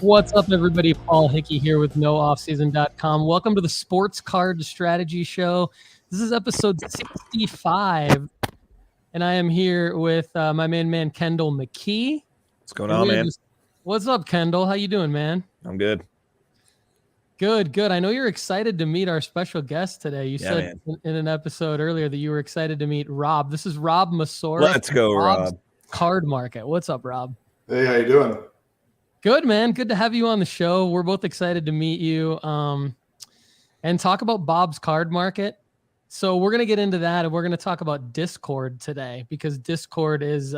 What's up, everybody? Paul Hickey here with NoOffSeason.com. Welcome to the Sports Card Strategy Show. This is episode 65, and I am here with my main man, Kendall McKee. What's going on, man? What's up, Kendall? How you doing, man? I'm good. Good. I know you're excited to meet our special guest today. You said in an episode earlier that you were excited to meet Rob. This is Rob Masora. Let's go, Rob. Card Market. What's up, Rob? Hey, how you doing? Good, man. Good to have you on the show. We're both excited to meet you and talk about Bob's Card Market. So we're going to get into that, and we're going to talk about Discord today because Discord is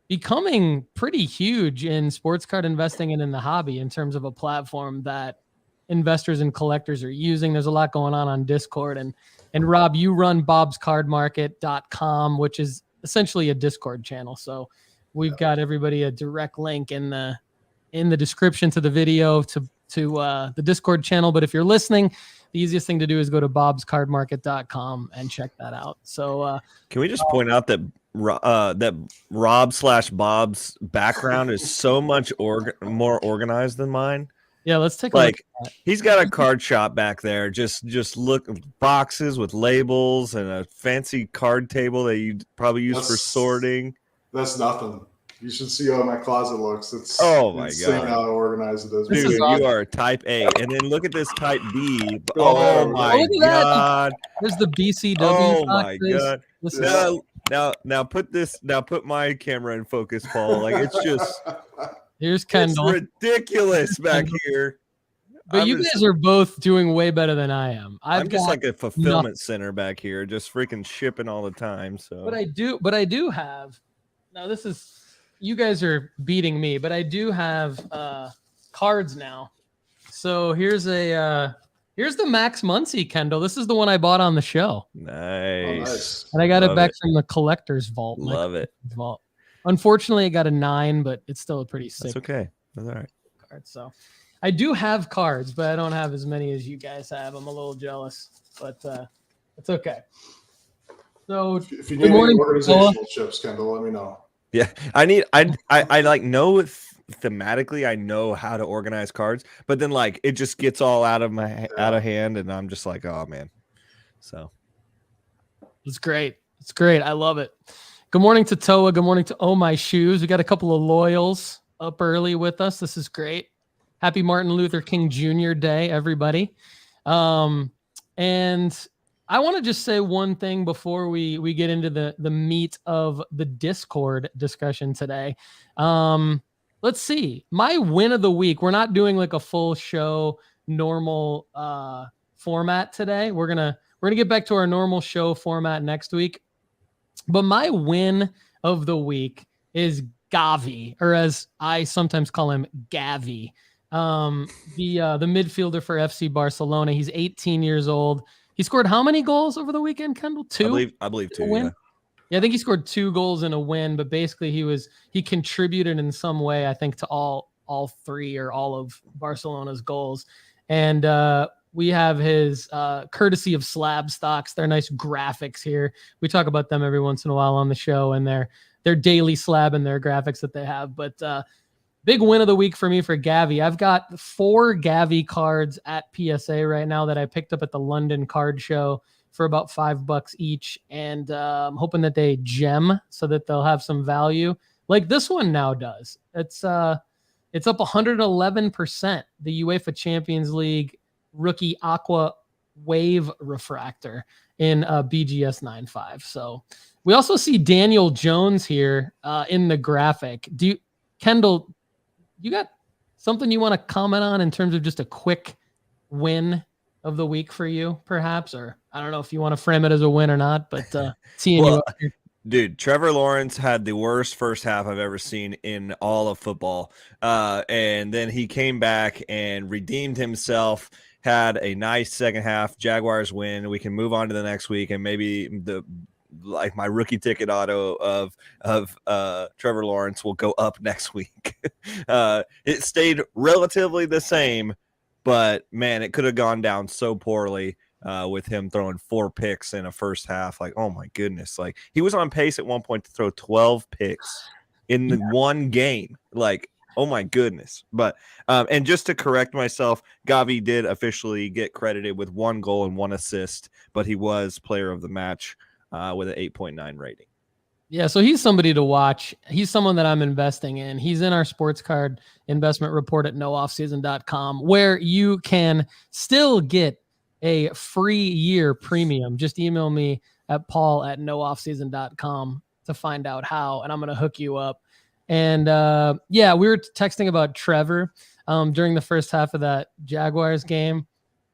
becoming pretty huge in sports card investing and in the hobby in terms of a platform that investors and collectors are using. There's a lot going on Discord. And Rob, you run bobscardmarket.com, which is essentially a Discord channel. So we've got everybody a direct link in the description to the video to the Discord channel. But if you're listening, the easiest thing to do is go to bobscardmarket.com and check that out. So can we just point out that that Rob/Bob's background is so much more organized than mine? Yeah, let's take a look. He's got a card shop back there. Just look, boxes with labels and a fancy card table that you probably use for sorting. That's nothing. You should see how my closet looks. It's insane how organized it is. Dude, you are type A. And then look at this type B. Oh my God. There's the BCW. Oh my God. Now put my camera in focus, Paul. Like it's just here's Kendall. It's ridiculous back here. But you guys are both doing way better than I am. I'm just like a fulfillment center back here, just freaking shipping all the time. So But I do have now this is you guys are beating me, but I do have cards now. So here's the Max Muncy, Kendall. This is the one I bought on the show. Nice. And I got it back from the collector's vault. Love it. Vault. Unfortunately, I got a 9, but it's still a pretty sick. That's okay. That's all right. Card. So I do have cards, but I don't have as many as you guys have. I'm a little jealous, but it's okay. So if you need any organizational chips, Kendall, let me know. Yeah, I like know thematically. I know how to organize cards, but then like it just gets all out of hand, and I'm just like, oh man. So it's great. It's great. I love it. Good morning to Toa. Good morning to Oh My Shoes. We got a couple of loyals up early with us. This is great. Happy Martin Luther King Jr. Day, everybody. And I want to just say one thing before we get into the meat of the Discord discussion today. Let's see. My win of the week. We're not doing like a full show normal format today. We're gonna get back to our normal show format next week. But my win of the week is Gavi, or as I sometimes call him, Gavi. The midfielder for FC Barcelona. He's 18 years old. He scored how many goals over the weekend, Kendall? 2? I believe 2. Yeah, I think he scored 2 goals in a win, but basically he contributed in some way, I think, to all 3 or all of Barcelona's goals. And we have his courtesy of Slab Stocks. They're nice graphics here. We talk about them every once in a while on the show and their daily slab and their graphics that they have. But big win of the week for me for Gavi. I've got 4 Gavi cards at PSA right now that I picked up at the London card show for about $5 each. And I'm hoping that they gem so that they'll have some value like this one now does. It's up 111%. The UEFA Champions League rookie Aqua Wave Refractor in BGS 9.5. So we also see Daniel Jones here in the graphic. Kendall, you got something you want to comment on in terms of just a quick win of the week for you, perhaps? Or I don't know if you want to frame it as a win or not, but seeing you up here. Dude, Trevor Lawrence had the worst first half I've ever seen in all of football. And then he came back and redeemed himself, had a nice second half. Jaguars win. We can move on to the next week, and maybe my rookie ticket auto of Trevor Lawrence will go up next week. It stayed relatively the same, but man, it could have gone down so poorly with him throwing 4 picks in a first half. Like, oh my goodness. Like, he was on pace at one point to throw 12 picks in the one game. Like, Oh my goodness. But and just to correct myself, Gavi did officially get credited with 1 goal and 1 assist, but he was player of the match with an 8.9 rating. Yeah, so he's somebody to watch. He's someone that I'm investing in. He's in our sports card investment report at nooffseason.com, where you can still get a free year premium. Just email me at paul@nooffseason.com to find out how, and I'm going to hook you up. And yeah, we were texting about Trevor during the first half of that Jaguars game.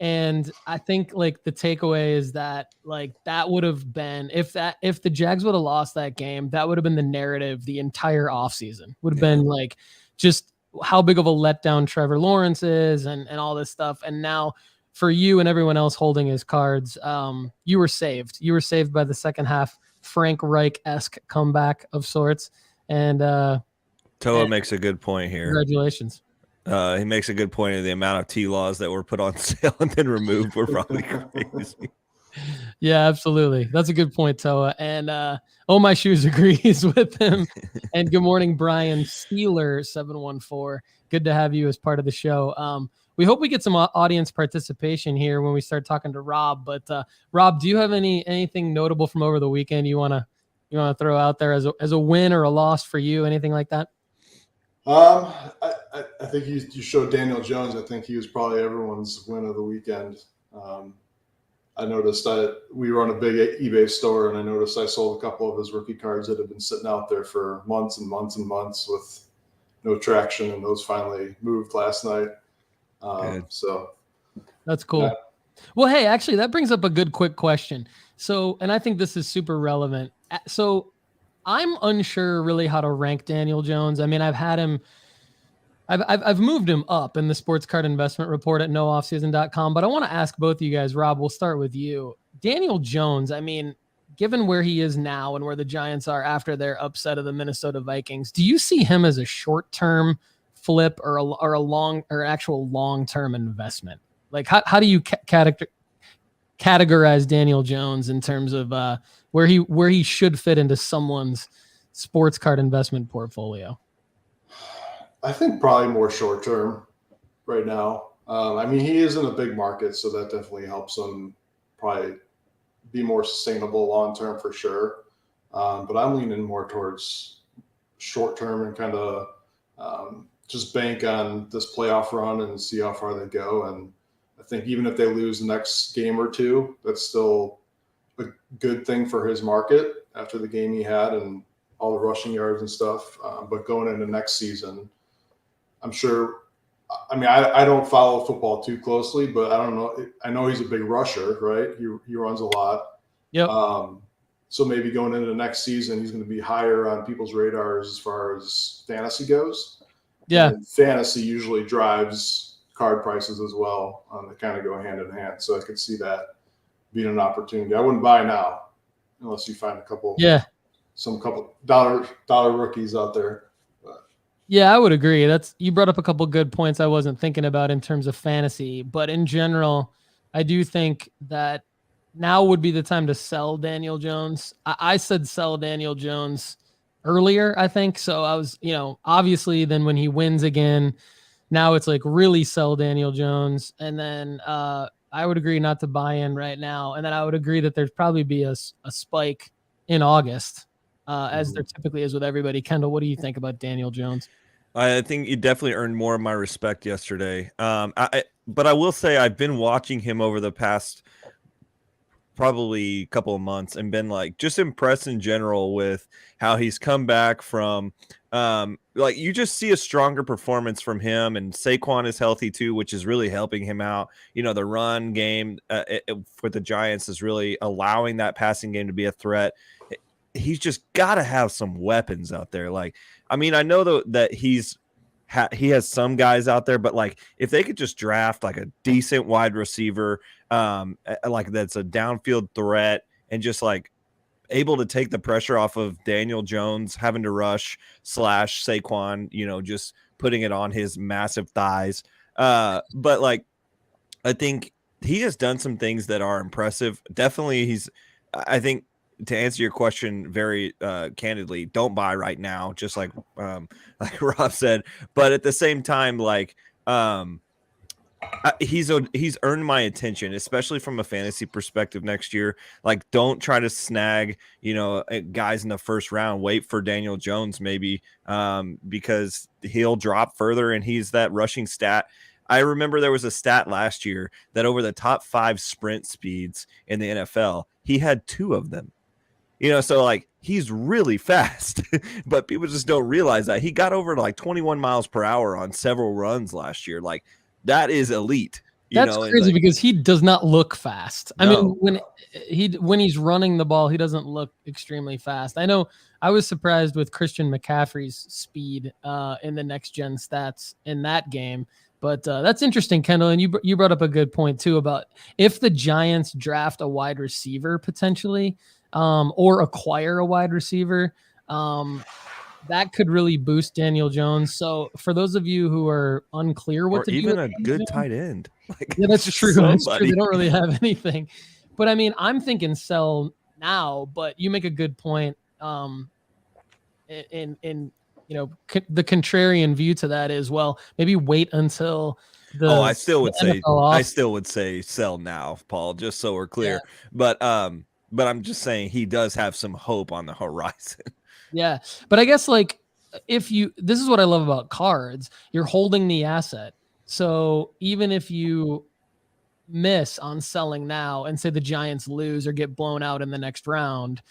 And I think like the takeaway is that like that would have been if the Jags would have lost that game, that would have been the narrative the entire offseason. Would have been like just how big of a letdown Trevor Lawrence is and all this stuff. And now for you and everyone else holding his cards, you were saved. You were saved by the second half Frank Reich-esque comeback of sorts. And Toa makes a good point here. Congratulations. He makes a good point of the amount of T-laws that were put on sale and then removed were probably crazy. Yeah, absolutely. That's a good point, Toa. And Oh My Shoes agrees with him. And good morning, Brian Steeler 714. Good to have you as part of the show. We hope we get some audience participation here when we start talking to Rob. But Rob, do you have anything notable from over the weekend you wanna throw out there as a win or a loss for you? Anything like that? I think you showed Daniel Jones. I think he was probably everyone's win of the weekend. I noticed we were on a big eBay store, and I noticed I sold a couple of his rookie cards that had been sitting out there for months and months and months with no traction, and those finally moved last night. So that's cool. Yeah. Well, hey, actually, that brings up a good quick question. So, and I think this is super relevant. So, I'm unsure really how to rank Daniel Jones. I mean, I've had him. I've moved him up in the sports card investment report at nooffseason.com, but I want to ask both of you guys. Rob, we'll start with you. Daniel Jones, I mean, given where he is now and where the Giants are after their upset of the Minnesota Vikings, do you see him as a short-term flip or a long or actual long-term investment? Like how do you categorize Daniel Jones in terms of where he should fit into someone's sports card investment portfolio? I think probably more short term right now. I mean, he is in a big market, so that definitely helps him probably be more sustainable long term for sure. But I'm leaning more towards short term and kind of just bank on this playoff run and see how far they go. And I think even if they lose the next game or two, that's still a good thing for his market after the game he had and all the rushing yards and stuff. But going into next season, I'm sure. I mean, I don't follow football too closely, but I don't know. I know he's a big rusher, right? He runs a lot. Yep. So maybe going into the next season, he's going to be higher on people's radars as far as fantasy goes. Yeah. And fantasy usually drives card prices as well. They kind of go hand in hand. So I could see that being an opportunity. I wouldn't buy now unless you find a couple. Yeah. Some couple dollar rookies out there. Yeah, I would agree. You brought up a couple good points I wasn't thinking about in terms of fantasy, but in general, I do think that now would be the time to sell Daniel Jones. I said sell Daniel Jones earlier, I think. So I was, obviously then when he wins again, now it's like really sell Daniel Jones. And then I would agree not to buy in right now. And then I would agree that there's probably be a spike in August. As there typically is with everybody. Kendall, what do you think about Daniel Jones? I think he definitely earned more of my respect yesterday. But I will say I've been watching him over the past probably couple of months and been like just impressed in general with how he's come back from like you just see a stronger performance from him, and Saquon is healthy too, which is really helping him out. The run game for the Giants is really allowing that passing game to be a threat. He's just got to have some weapons out there. Like, I mean, I know that he has some guys out there, but like if they could just draft like a decent wide receiver, like that's a downfield threat and just like able to take the pressure off of Daniel Jones having to rush / Saquon, just putting it on his massive thighs. But like, I think he has done some things that are impressive. Definitely I think to answer your question very candidly, don't buy right now, just like Rob said. But at the same time, like he's earned my attention, especially from a fantasy perspective next year. Like, don't try to snag, guys in the first round. Wait for Daniel Jones maybe, because he'll drop further and he's that rushing stat. I remember there was a stat last year that over the top 5 sprint speeds in the NFL, he had 2 of them. So like he's really fast, but people just don't realize that he got over to like 21 miles per hour on several runs last year. Like, that is elite. That's crazy because he does not look fast. No. I mean, when he's running the ball, he doesn't look extremely fast. I know I was surprised with Christian McCaffrey's speed in the next gen stats in that game. But that's interesting, Kendall. And you brought up a good point too about if the Giants draft a wide receiver potentially, or acquire a wide receiver, that could really boost Daniel Jones. So for those of you who are unclear what to do, even a good tight end, yeah, that's true. That's true. They don't really have anything, but I mean, I'm thinking sell now. But you make a good point. In the contrarian view to that is, well, maybe wait until the. Oh, I still would say sell now, Paul. Just so we're clear. Yeah. But I'm just saying he does have some hope on the horizon. Yeah. But I guess this is what I love about cards. You're holding the asset. So even if you miss on selling now and say the Giants lose or get blown out in the next round,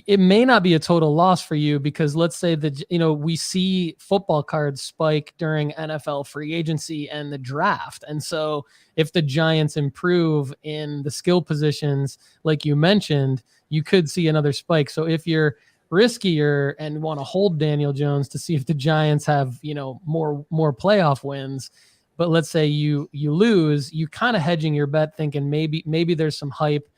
it may not be a total loss for you because let's say that, we see football cards spike during NFL free agency and the draft. And so if the Giants improve in the skill positions, like you mentioned, you could see another spike. So if you're riskier and want to hold Daniel Jones to see if the Giants have, more playoff wins, but let's say you lose, you kind of hedging your bet thinking maybe there's some hype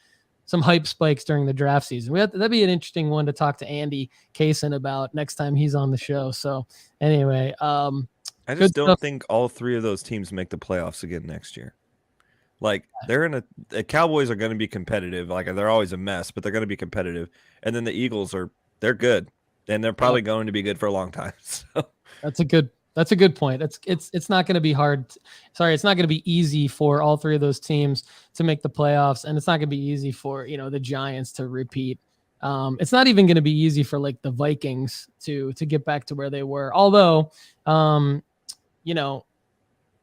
spikes during the draft season. That'd be an interesting one to talk to Andy Kaysen about next time he's on the show. So anyway, I just don't think all 3 of those teams make the playoffs again next year. Like the Cowboys are going to be competitive. Like they're always a mess, but they're going to be competitive. And then the Eagles they're good, and they're probably going to be good for a long time. So that's a good point. It's not going to be hard. It's not going to be easy for all 3 of those teams to make the playoffs, and it's not going to be easy for the Giants to repeat. It's not even going to be easy for like the Vikings to get back to where they were. Although,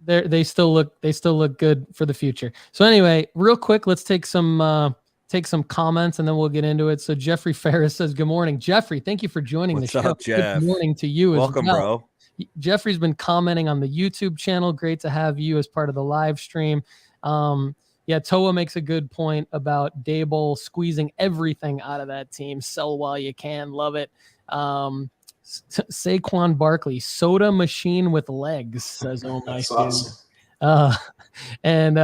they still look good for the future. So anyway, real quick, let's take some comments and then we'll get into it. So Jeffrey Ferris says, "Good morning, Jeffrey. Thank you for joining the show." What's up, Jeff? Good morning to you. Welcome, as well. Bro. Jeffrey's been commenting on the YouTube channel. Great to have you as part of the live stream. Toa makes a good point about Dable squeezing everything out of that team. Sell while you can. Love it. Saquon Barkley, soda machine with legs, says oh my awesome. And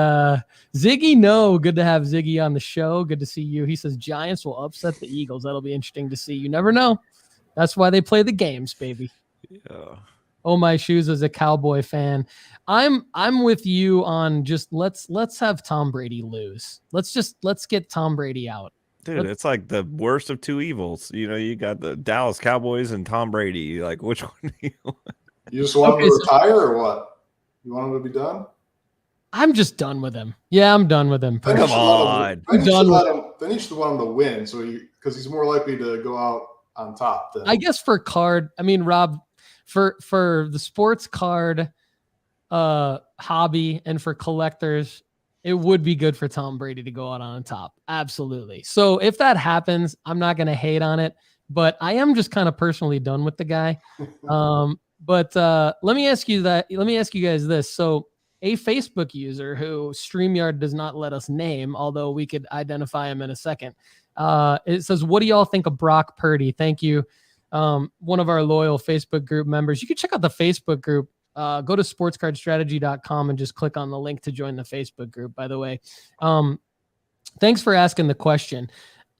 Ziggy, no, good to have Ziggy on the show. Good to see you. He says Giants will upset the Eagles. That'll be interesting to see. You never know. That's why they play the games, baby. Yeah. Oh, my shoes as a Cowboy fan. I'm with you on just let's have Tom Brady lose. Let's get Tom Brady out. Dude, it's like the worst of 2 evils. You got the Dallas Cowboys and Tom Brady. Like, which one do you want? You just want him to retire or what? You want him to be done? I'm just done with him. Yeah, I'm done with him. Come on. Then you should want him to win because he's more likely to go out on top. I guess for card, Rob, for the sports card hobby and for collectors, it would be good for Tom Brady to go out on top. Absolutely. So if that happens, I'm not going to hate on it, but I am just kind of personally done with the guy. But let me ask you guys this. So a Facebook user who StreamYard does not let us name, although we could identify him in a second. It says, "What do y'all think of Brock Purdy?" Thank you. One of our loyal Facebook group members. You can check out the Facebook group. Go to sportscardstrategy.com and just click on the link to join the Facebook group, by the way. Thanks for asking the question.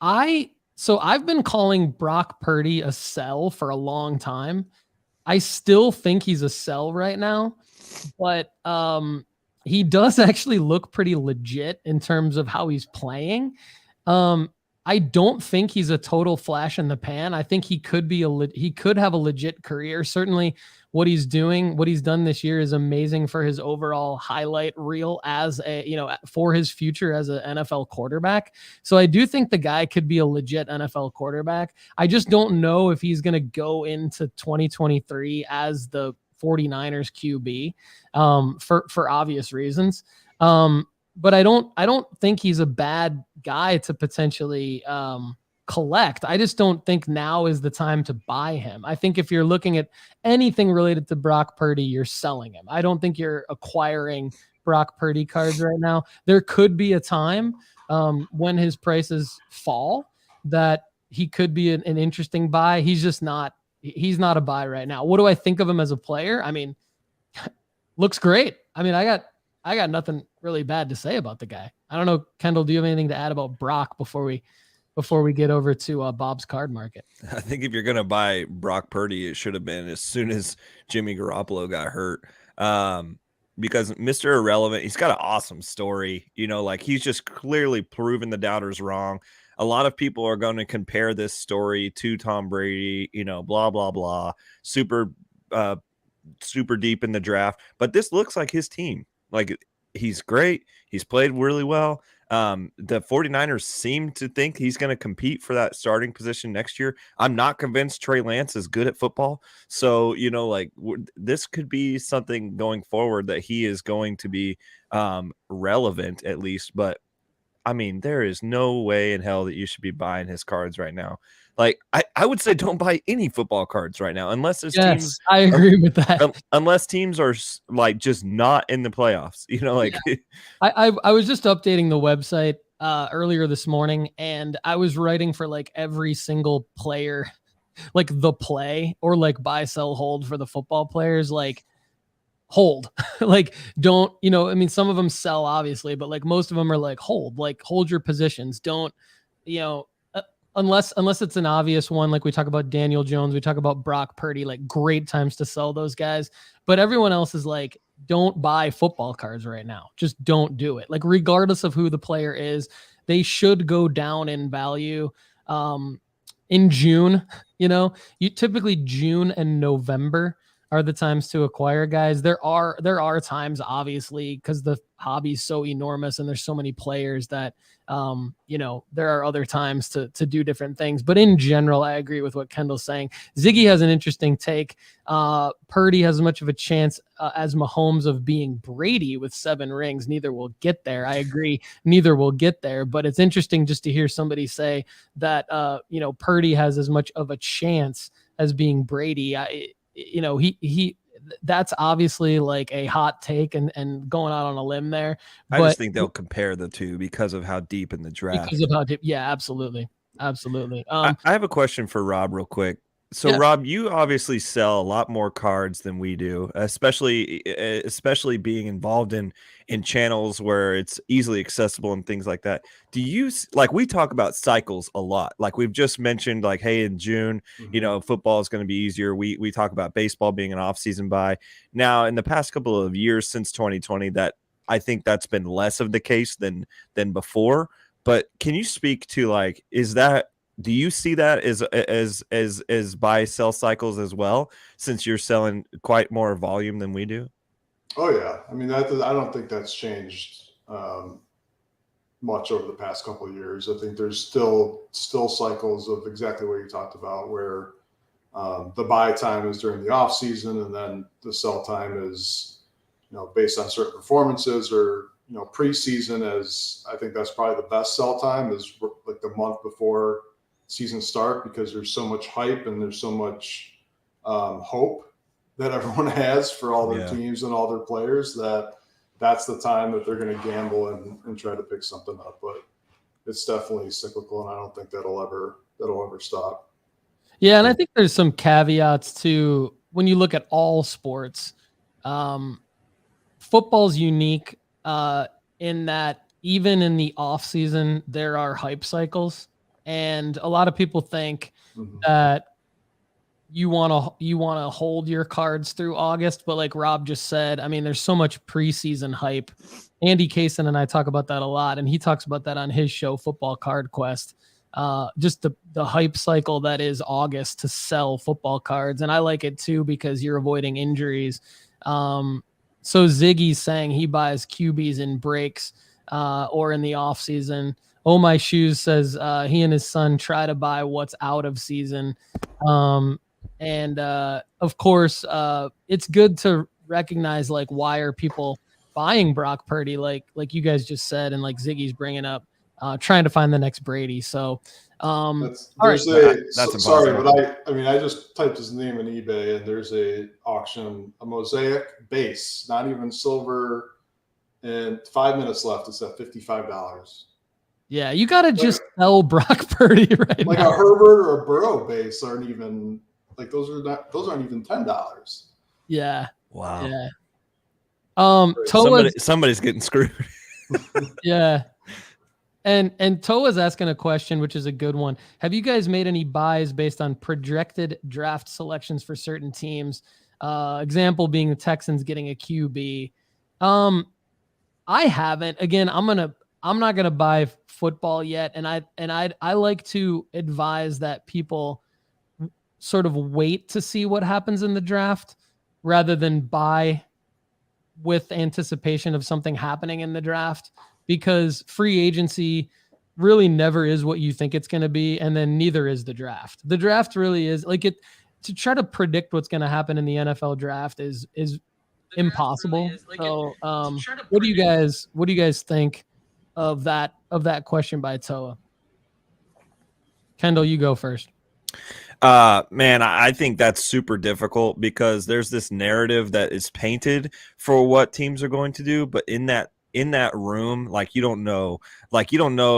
So I've been calling Brock Purdy a sell for a long time. I still think he's a sell right now, but he does actually look pretty legit in terms of how he's playing. I don't think he's a total flash in the pan. I think he could be he could have a legit career. Certainly what he's done this year is amazing for his overall highlight reel as for his future as an NFL quarterback. So I do think the guy could be a legit NFL quarterback. I just don't know if he's going to go into 2023 as the 49ers QB for obvious reasons. But I don't think he's a bad guy to potentially collect. I just don't think now is the time to buy him. I think if you're looking at anything related to Brock Purdy, you're selling him. I don't think you're acquiring Brock Purdy cards right now. There could be a time when his prices fall that he could be an interesting buy. He's just not. He's not a buy right now. What do I think of him as a player? I mean, looks great. I mean, I got nothing really bad to say about the guy. I don't know, Kendall, do you have anything to add about Brock before we get over to Bob's card market? I think if you're going to buy Brock Purdy, it should have been as soon as Jimmy Garoppolo got hurt. Because Mr. Irrelevant, he's got an awesome story. Like he's just clearly proven the doubters wrong. A lot of people are going to compare this story to Tom Brady, blah, blah, blah, super deep in the draft. But this looks like his team. Like he's great. He's played really well. The 49ers seem to think he's going to compete for that starting position next year. I'm not convinced Trey Lance is good at football. So, this could be something going forward that he is going to be relevant at least. But I mean, there is no way in hell that you should be buying his cards right now. Like I would say don't buy any football cards right now unless there's teams. I agree with that. Unless teams are like just not in the playoffs, Yeah. I was just updating the website earlier this morning, and I was writing for like every single player, like the play or like buy, sell, hold for the football players, like hold, like don't, I mean, some of them sell obviously, but like most of them are like hold your positions. Don't, unless it's an obvious one, like we talk about Daniel Jones, we talk about Brock Purdy, like great times to sell those guys. But everyone else is like, don't buy football cards right now. Just don't do it. Like regardless of who the player is, they should go down in value. In June, you typically June and November are the times to acquire guys. There are times, obviously, because the hobby's so enormous and there's so many players that, there are other times to do different things. But in general, I agree with what Kendall's saying. Ziggy has an interesting take. Purdy has as much of a chance as Mahomes of being Brady with 7 rings. Neither will get there. I agree. Neither will get there. But it's interesting just to hear somebody say that, Purdy has as much of a chance as being Brady. That's obviously like a hot take and going out on a limb there. I just think they'll compare the two because of how deep in the draft. Because of how deep, yeah, absolutely. I have a question for Rob real quick. So yeah. Rob, you obviously sell a lot more cards than we do, especially being involved in channels where it's easily accessible and things like that. Do you like, we talk about cycles a lot. Like we've just mentioned, like, hey, in June, football is going to be easier. We talk about baseball being an off-season buy. Now, in the past couple of years since 2020, that I think that's been less of the case than before. But can you speak to like, do you see that as buy sell cycles as well, since you're selling quite more volume than we do? Oh yeah, I mean I don't think that's changed much over the past couple of years. I think there's still cycles of exactly what you talked about, where the buy time is during the off season, and then the sell time is based on certain performances or preseason. As I think that's probably the best sell time is like the month before season start, because there's so much hype and there's so much hope that everyone has for all their teams and all their players, that's the time that they're going to gamble and try to pick something up. But it's definitely cyclical, and I don't think that'll ever stop. Yeah, and I think there's some caveats to when you look at all sports. Football's unique in that even in the off season there are hype cycles. And a lot of people think that you want to hold your cards through August, but like Rob just said, I mean, there's so much preseason hype. Andy Kaysen and I talk about that a lot, and he talks about that on his show, Football Card Quest. just the hype cycle that is August to sell football cards. And I like it too, because you're avoiding injuries. So Ziggy's saying he buys QBs in breaks or in the off season. Oh My Shoes says he and his son try to buy what's out of season. And of course, it's good to recognize, like, why are people buying Brock Purdy, like you guys just said, and like Ziggy's bringing up, trying to find the next Brady. So that's impossible. Sorry, but I mean, I just typed his name in eBay, and there's a auction, a mosaic base, not even silver, and 5 minutes left. It's at $55. Yeah, you got to just sell Brock Purdy right like now. a Herbert or a Burrow base aren't even like those aren't even $10. Yeah. Wow. Yeah. Somebody's getting screwed. Yeah. And Toa's asking a question, which is a good one. Have you guys made any buys based on projected draft selections for certain teams? Example being the Texans getting a QB. I haven't. Again, I'm not gonna buy football yet, and I like to advise that people sort of wait to see what happens in the draft rather than buy with anticipation of something happening in the draft, because free agency really never is what you think it's going to be, and then neither is the draft. The draft really is like it. To try to predict what's going to happen in the NFL draft is impossible. So, what do you guys think of that question by Toa? Kendall, you go first. Man, I think that's super difficult, because there's this narrative that is painted for what teams are going to do, but in that room, like, you don't know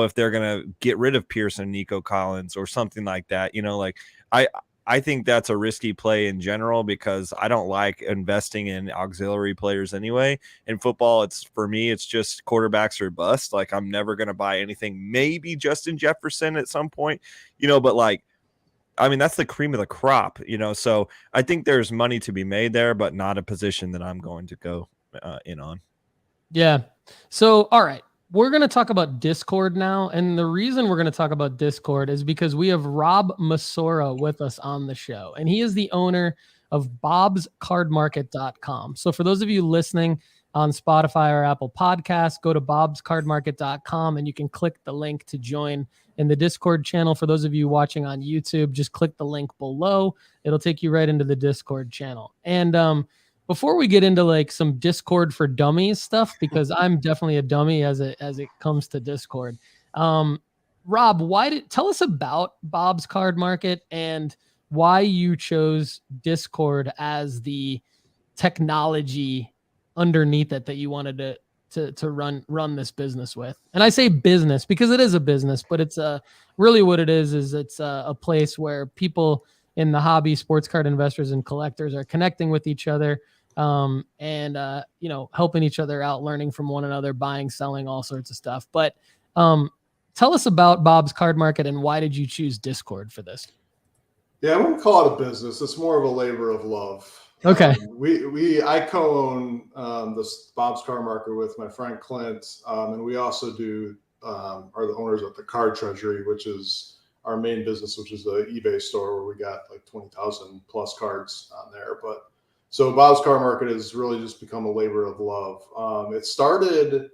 if they're gonna get rid of Pearson, Nico Collins, or something like that. Like, I think that's a risky play in general, because I don't like investing in auxiliary players anyway. In football, for me, it's just quarterbacks or bust. Like, I'm never gonna buy anything. Maybe Justin Jefferson at some point, but like, I mean, that's the cream of the crop, so I think there's money to be made there, but not a position that I'm going to go in on. Yeah. So, all right, we're going to talk about Discord now. And the reason we're going to talk about Discord is because we have Rob Masora with us on the show, and he is the owner of bobscardmarket.com. So for those of you listening on Spotify or Apple Podcasts, go to bobscardmarket.com and you can click the link to join in the Discord channel. For those of you watching on YouTube, just click the link below. It'll take you right into the Discord channel. And before we get into like some Discord for dummies stuff, because I'm definitely a dummy as it comes to Discord. Rob, tell us about Bob's Card Market and why you chose Discord as the technology underneath it that you wanted to run this business with. And I say business because it is a business, but it's really what it is it's a place where people in the hobby, sports card investors and collectors, are connecting with each other, and helping each other out, learning from one another, buying, selling, all sorts of stuff. But tell us about Bob's Card Market and why did you choose Discord for this? Yeah, I wouldn't call it a business. It's more of a labor of love. Okay. I co-own this Bob's Card Market with my friend Clint, and we also are the owners of the Card Treasury, which is our main business, which is the eBay store where we got like 20,000 plus cards on there. But so Bob's Card Market has really just become a labor of love. It started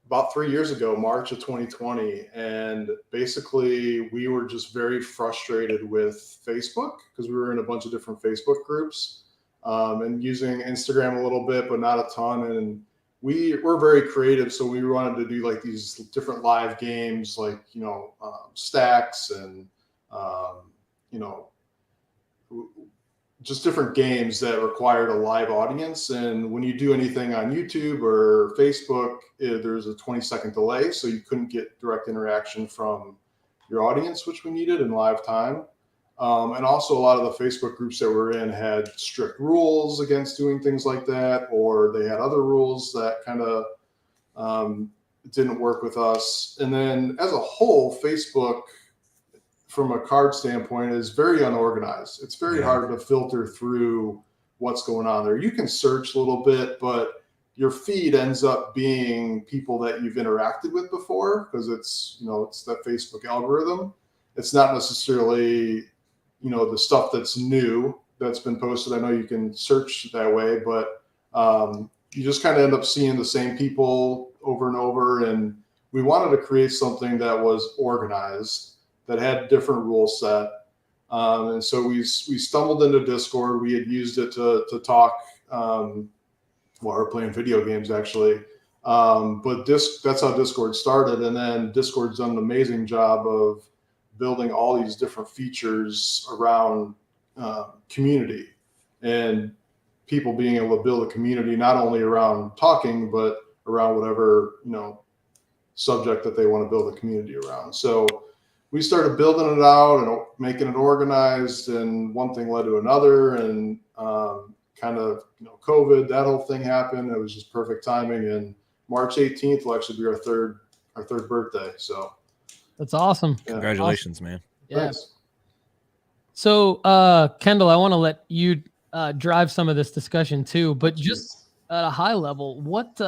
about 3 years ago, March of 2020. And basically we were just very frustrated with Facebook because we were in a bunch of different Facebook groups, and using Instagram a little bit, but not a ton. And we're very creative. So we wanted to do like these different live games, like, stacks and, just different games that required a live audience. And when you do anything on YouTube or Facebook, there's a 20-second delay. So you couldn't get direct interaction from your audience, which we needed in live time. And also a lot of the Facebook groups that we're in had strict rules against doing things like that, or they had other rules that kind of didn't work with us. And then as a whole, Facebook, from a card standpoint, is very unorganized. It's very hard to filter through what's going on there. You can search a little bit, but your feed ends up being people that you've interacted with before, because it's that Facebook algorithm. It's not necessarily, the stuff that's new that's been posted. I know you can search that way, but you just kind of end up seeing the same people over and over. And we wanted to create something that was organized, that had different rule set. And so we stumbled into Discord. We had used it to talk while we're playing video games, actually. But that's how Discord started. And then Discord's done an amazing job of building all these different features around community, and people being able to build a community, not only around talking, but around whatever, subject that they want to build a community around. So we started building it out and making it organized, and one thing led to another, and kind of, COVID, that whole thing happened. It was just perfect timing. And March 18th will actually be our third birthday. So that's awesome. Yeah. Congratulations, man. Yeah. Thanks. So, Kendall, I want to let you drive some of this discussion too, but just at a high level, what,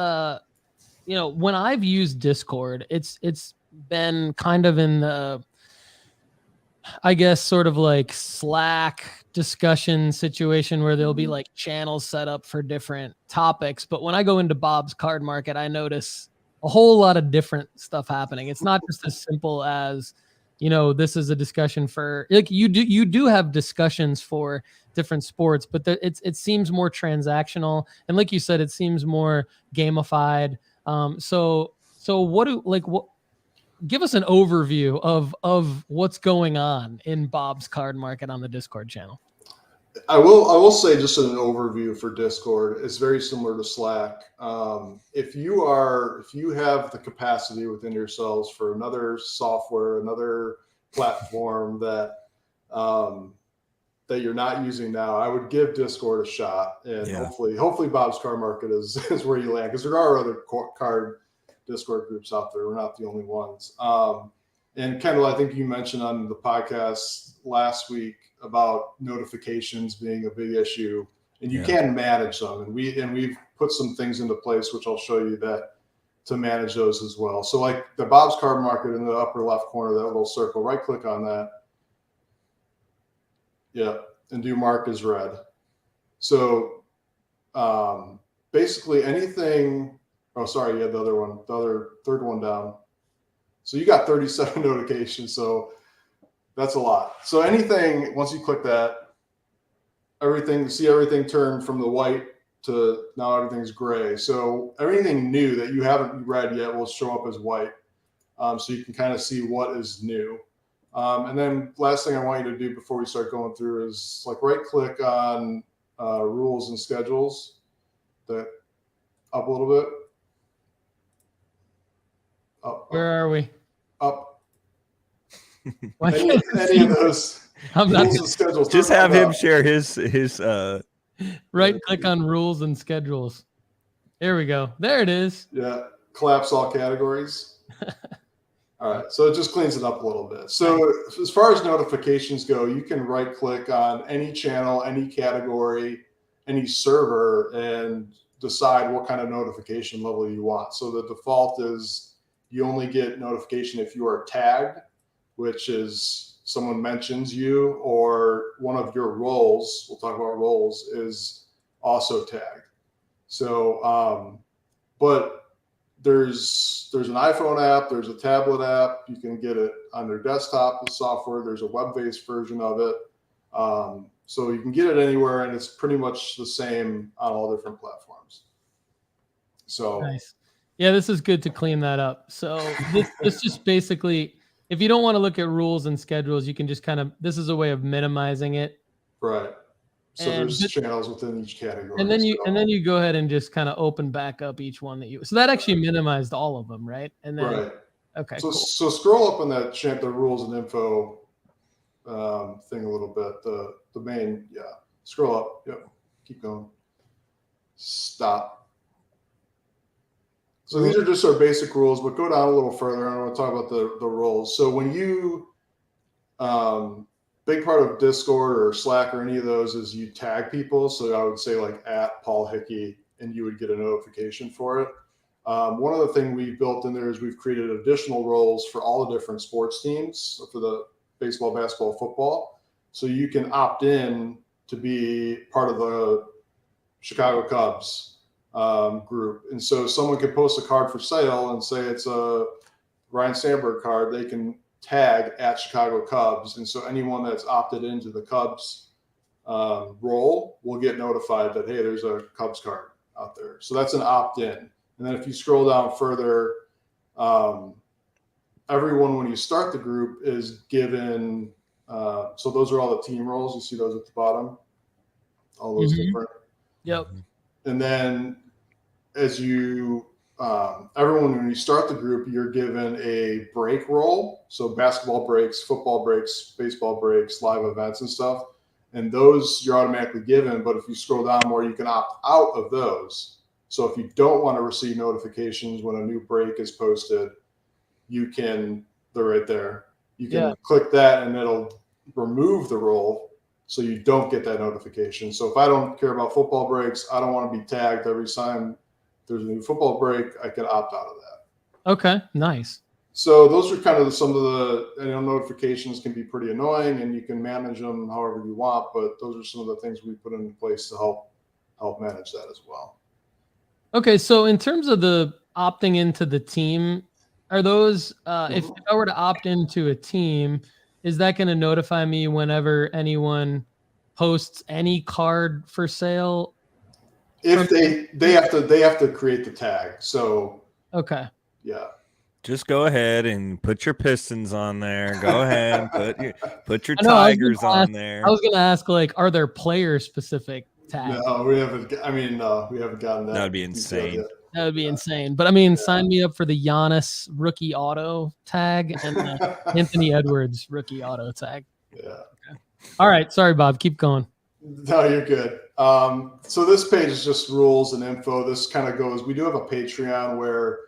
when I've used Discord, it's been kind of in the, I guess, sort of like Slack discussion situation where there'll be like channels set up for different topics. But when I go into Bob's Card Market, I notice a whole lot of different stuff happening. It's not just as simple as, this is a discussion for, like, you do have discussions for different sports, but it seems more transactional. And like you said, it seems more gamified. So what give us an overview of what's going on in Bob's Card Market on the Discord channel. I will say, just an overview for Discord, it's very similar to Slack. If you have the capacity within yourselves for another software, another platform that you're not using now, I would give Discord a shot, and hopefully Bob's Card Market is where you land, because there are other card Discord groups out there. We're not the only ones. And Kendall, I think you mentioned on the podcast last week about notifications being a big issue, and you can manage them. And we've put some things into place, which I'll show you, that to manage those as well. So like the Bob's Card Market in the upper left corner, that little circle, right click on that. Yeah. And do mark as read. So basically anything, oh, sorry, you had the other one, third one down. So you got 37 notifications. So that's a lot. So anything, once you click that, everything turn from the white to now everything's gray. So everything new that you haven't read yet will show up as white. So you can kind of see what is new. And then last thing I want you to do before we start going through is like right click on rules and schedules, that up a little bit. Up. Where are we? Up. Why Any can't I see of those I'm not rules and schedules. Just have him share his right click on rules and schedules. There we go. There it is. Yeah. Collapse all categories. All right. So it just cleans it up a little bit. So as far as notifications go, you can right click on any channel, any category, any server, and decide what kind of notification level you want. So the default is you only get notification if you are tagged, which is someone mentions you, or one of your roles, we'll talk about roles, is also tagged. So, but there's an iPhone app, there's a tablet app, you can get it on their desktop, the software, there's a web-based version of it. So you can get it anywhere, and it's pretty much the same on all different platforms. So nice. Yeah, this is good to clean that up. So this just basically, if you don't want to look at rules and schedules, you can just this is a way of minimizing it. Right. So there's channels within each category. And then you go ahead and just kind of open back up each one that so that actually minimized all of them, right? And then right. Okay. So cool. So scroll up on that the rules and info thing a little bit. The main, scroll up. Yep. Keep going. Stop. So these are just our basic rules, but go down a little further. I want to talk about the roles. So when you, big part of Discord or Slack or any of those is you tag people. So I would say like @Paul Hickey and you would get a notification for it. One other thing we've built in there is we've created additional roles for all the different sports teams, for the baseball, basketball, football. So you can opt in to be part of the Chicago Cubs group. And so someone could post a card for sale and say it's a Ryan Sandberg card. They can tag at Chicago Cubs. And so anyone that's opted into the Cubs role will get notified that, hey, there's a Cubs card out there. So that's an opt-in. And then if you scroll down further, everyone, when you start the group, is given, so those are all the team roles. You see those at the bottom, all those different. Yep. And then as you, everyone, when you start the group, you're given a break role. So basketball breaks, football breaks, baseball breaks, live events and stuff. And those you're automatically given. But if you scroll down more, you can opt out of those. So if you don't want to receive notifications when a new break is posted, you can, they're right there. You can click that and it'll remove the role so you don't get that notification. So if I don't care about football breaks, I don't want to be tagged every time there's a new football break, I can opt out of that. Okay, nice. So those are kind of some of the, notifications can be pretty annoying and you can manage them however you want, but those are some of the things we put into place to help manage that as well. Okay, so in terms of the opting into the team, are those, if I were to opt into a team, is that going to notify me whenever anyone posts any card for sale? If they have to create the tag. So okay, yeah. Just go ahead and put your Pistons on there. Go ahead and put your Tigers on there. I was going to ask, like, are there player specific tags? No, we haven't. I mean, we haven't gotten that. That would be insane. That would be insane. But I mean, sign me up for the Giannis rookie auto tag and the Anthony Edwards rookie auto tag. Yeah. Okay. All right. Sorry, Bob. Keep going. No, you're good. So this page is just rules and info. This kind of goes, we do have a Patreon where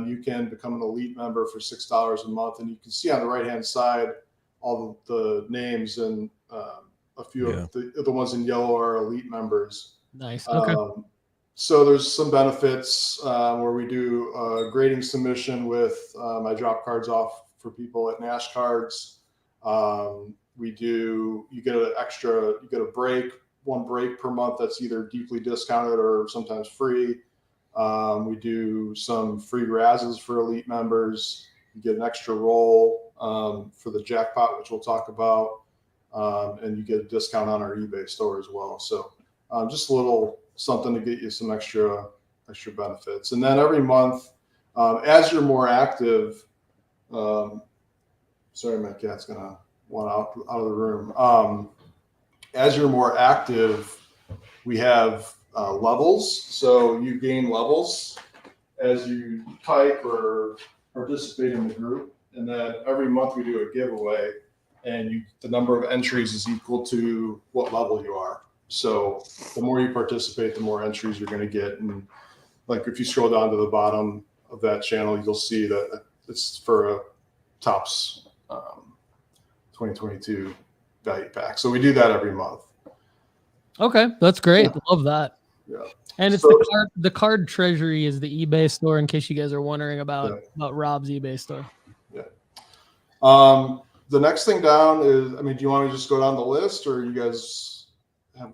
you can become an elite member for $6 a month. And you can see on the right-hand side all the names, and a few of the ones in yellow are elite members. Nice. Okay. So there's some benefits where we do a grading submission with, I drop cards off for people at Nash Cards. You get a break, one break per month that's either deeply discounted or sometimes free. We do some free razzes for elite members. You get an extra roll for the jackpot, which we'll talk about. And you get a discount on our eBay store as well. So just a little something to get you some extra benefits. And then every month, as you're more active, sorry, my cat's gonna want out of the room. As you're more active, we have levels. So you gain levels as you type or participate in the group. And then every month we do a giveaway, and the number of entries is equal to what level you are. So the more you participate, the more entries you're going to get. And like if you scroll down to the bottom of that channel, you'll see that it's for a Topps 2022 value pack. So we do that every month. Okay, that's great. Love that. Yeah. And it's the card treasury is the eBay store, in case you guys are wondering about Rob's eBay store. Yeah. The next thing down is, do you want me to just go down the list, or you guys have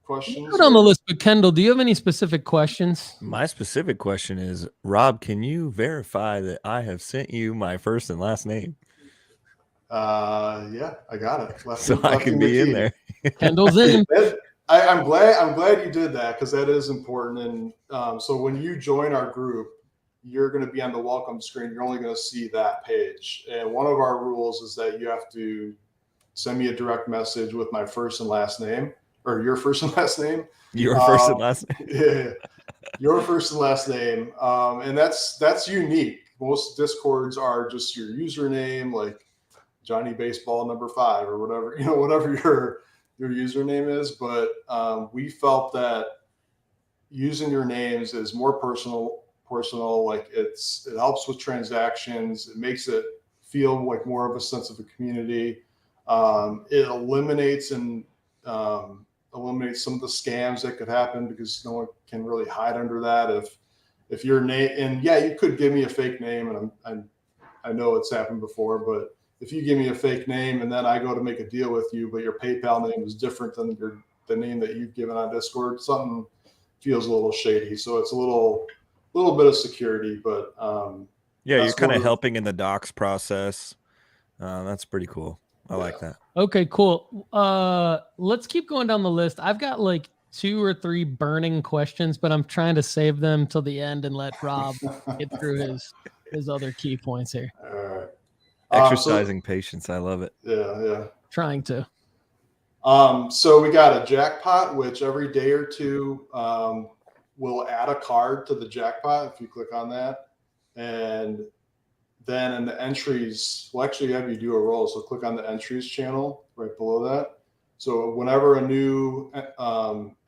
questions? Put on the list, but Kendall, do you have any specific questions? My specific question is, Rob, can you verify that I have sent you my first and last name? Yeah, I got it. I can be in there. Kendall's in. I'm glad you did that, because that is important. And so when you join our group, you're going to be on the welcome screen. You're only going to see that page. And one of our rules is that you have to send me a direct message with my first and last name, or your first and last name. Your first and last name. Yeah, your first and last name. And that's unique. Most Discords are just your username, like Johnny Baseball number 5 or whatever your username is. But we felt that using your names is more personal. Like it helps with transactions. It makes it feel like more of a sense of a community. It eliminates and eliminates some of the scams that could happen, because no one can really hide under that. If your name, and yeah, you could give me a fake name, and I know it's happened before, but if you give me a fake name and then I go to make a deal with you, but your PayPal name is different than the name that you've given on Discord, something feels a little shady. So it's a little bit of security, but yeah, you're kind of helping in the docs process. That's pretty cool. I like that. Okay, cool. Let's keep going down the list. I've got like 2 or 3 burning questions, but I'm trying to save them till the end and let Rob get through his other key points here. All right. Exercising patience. I love it. Yeah. Trying to. So we got a jackpot, which every day or two will add a card to the jackpot if you click on that. And then in the entries, we'll actually have you do a roll. So click on the entries channel right below that. So whenever a new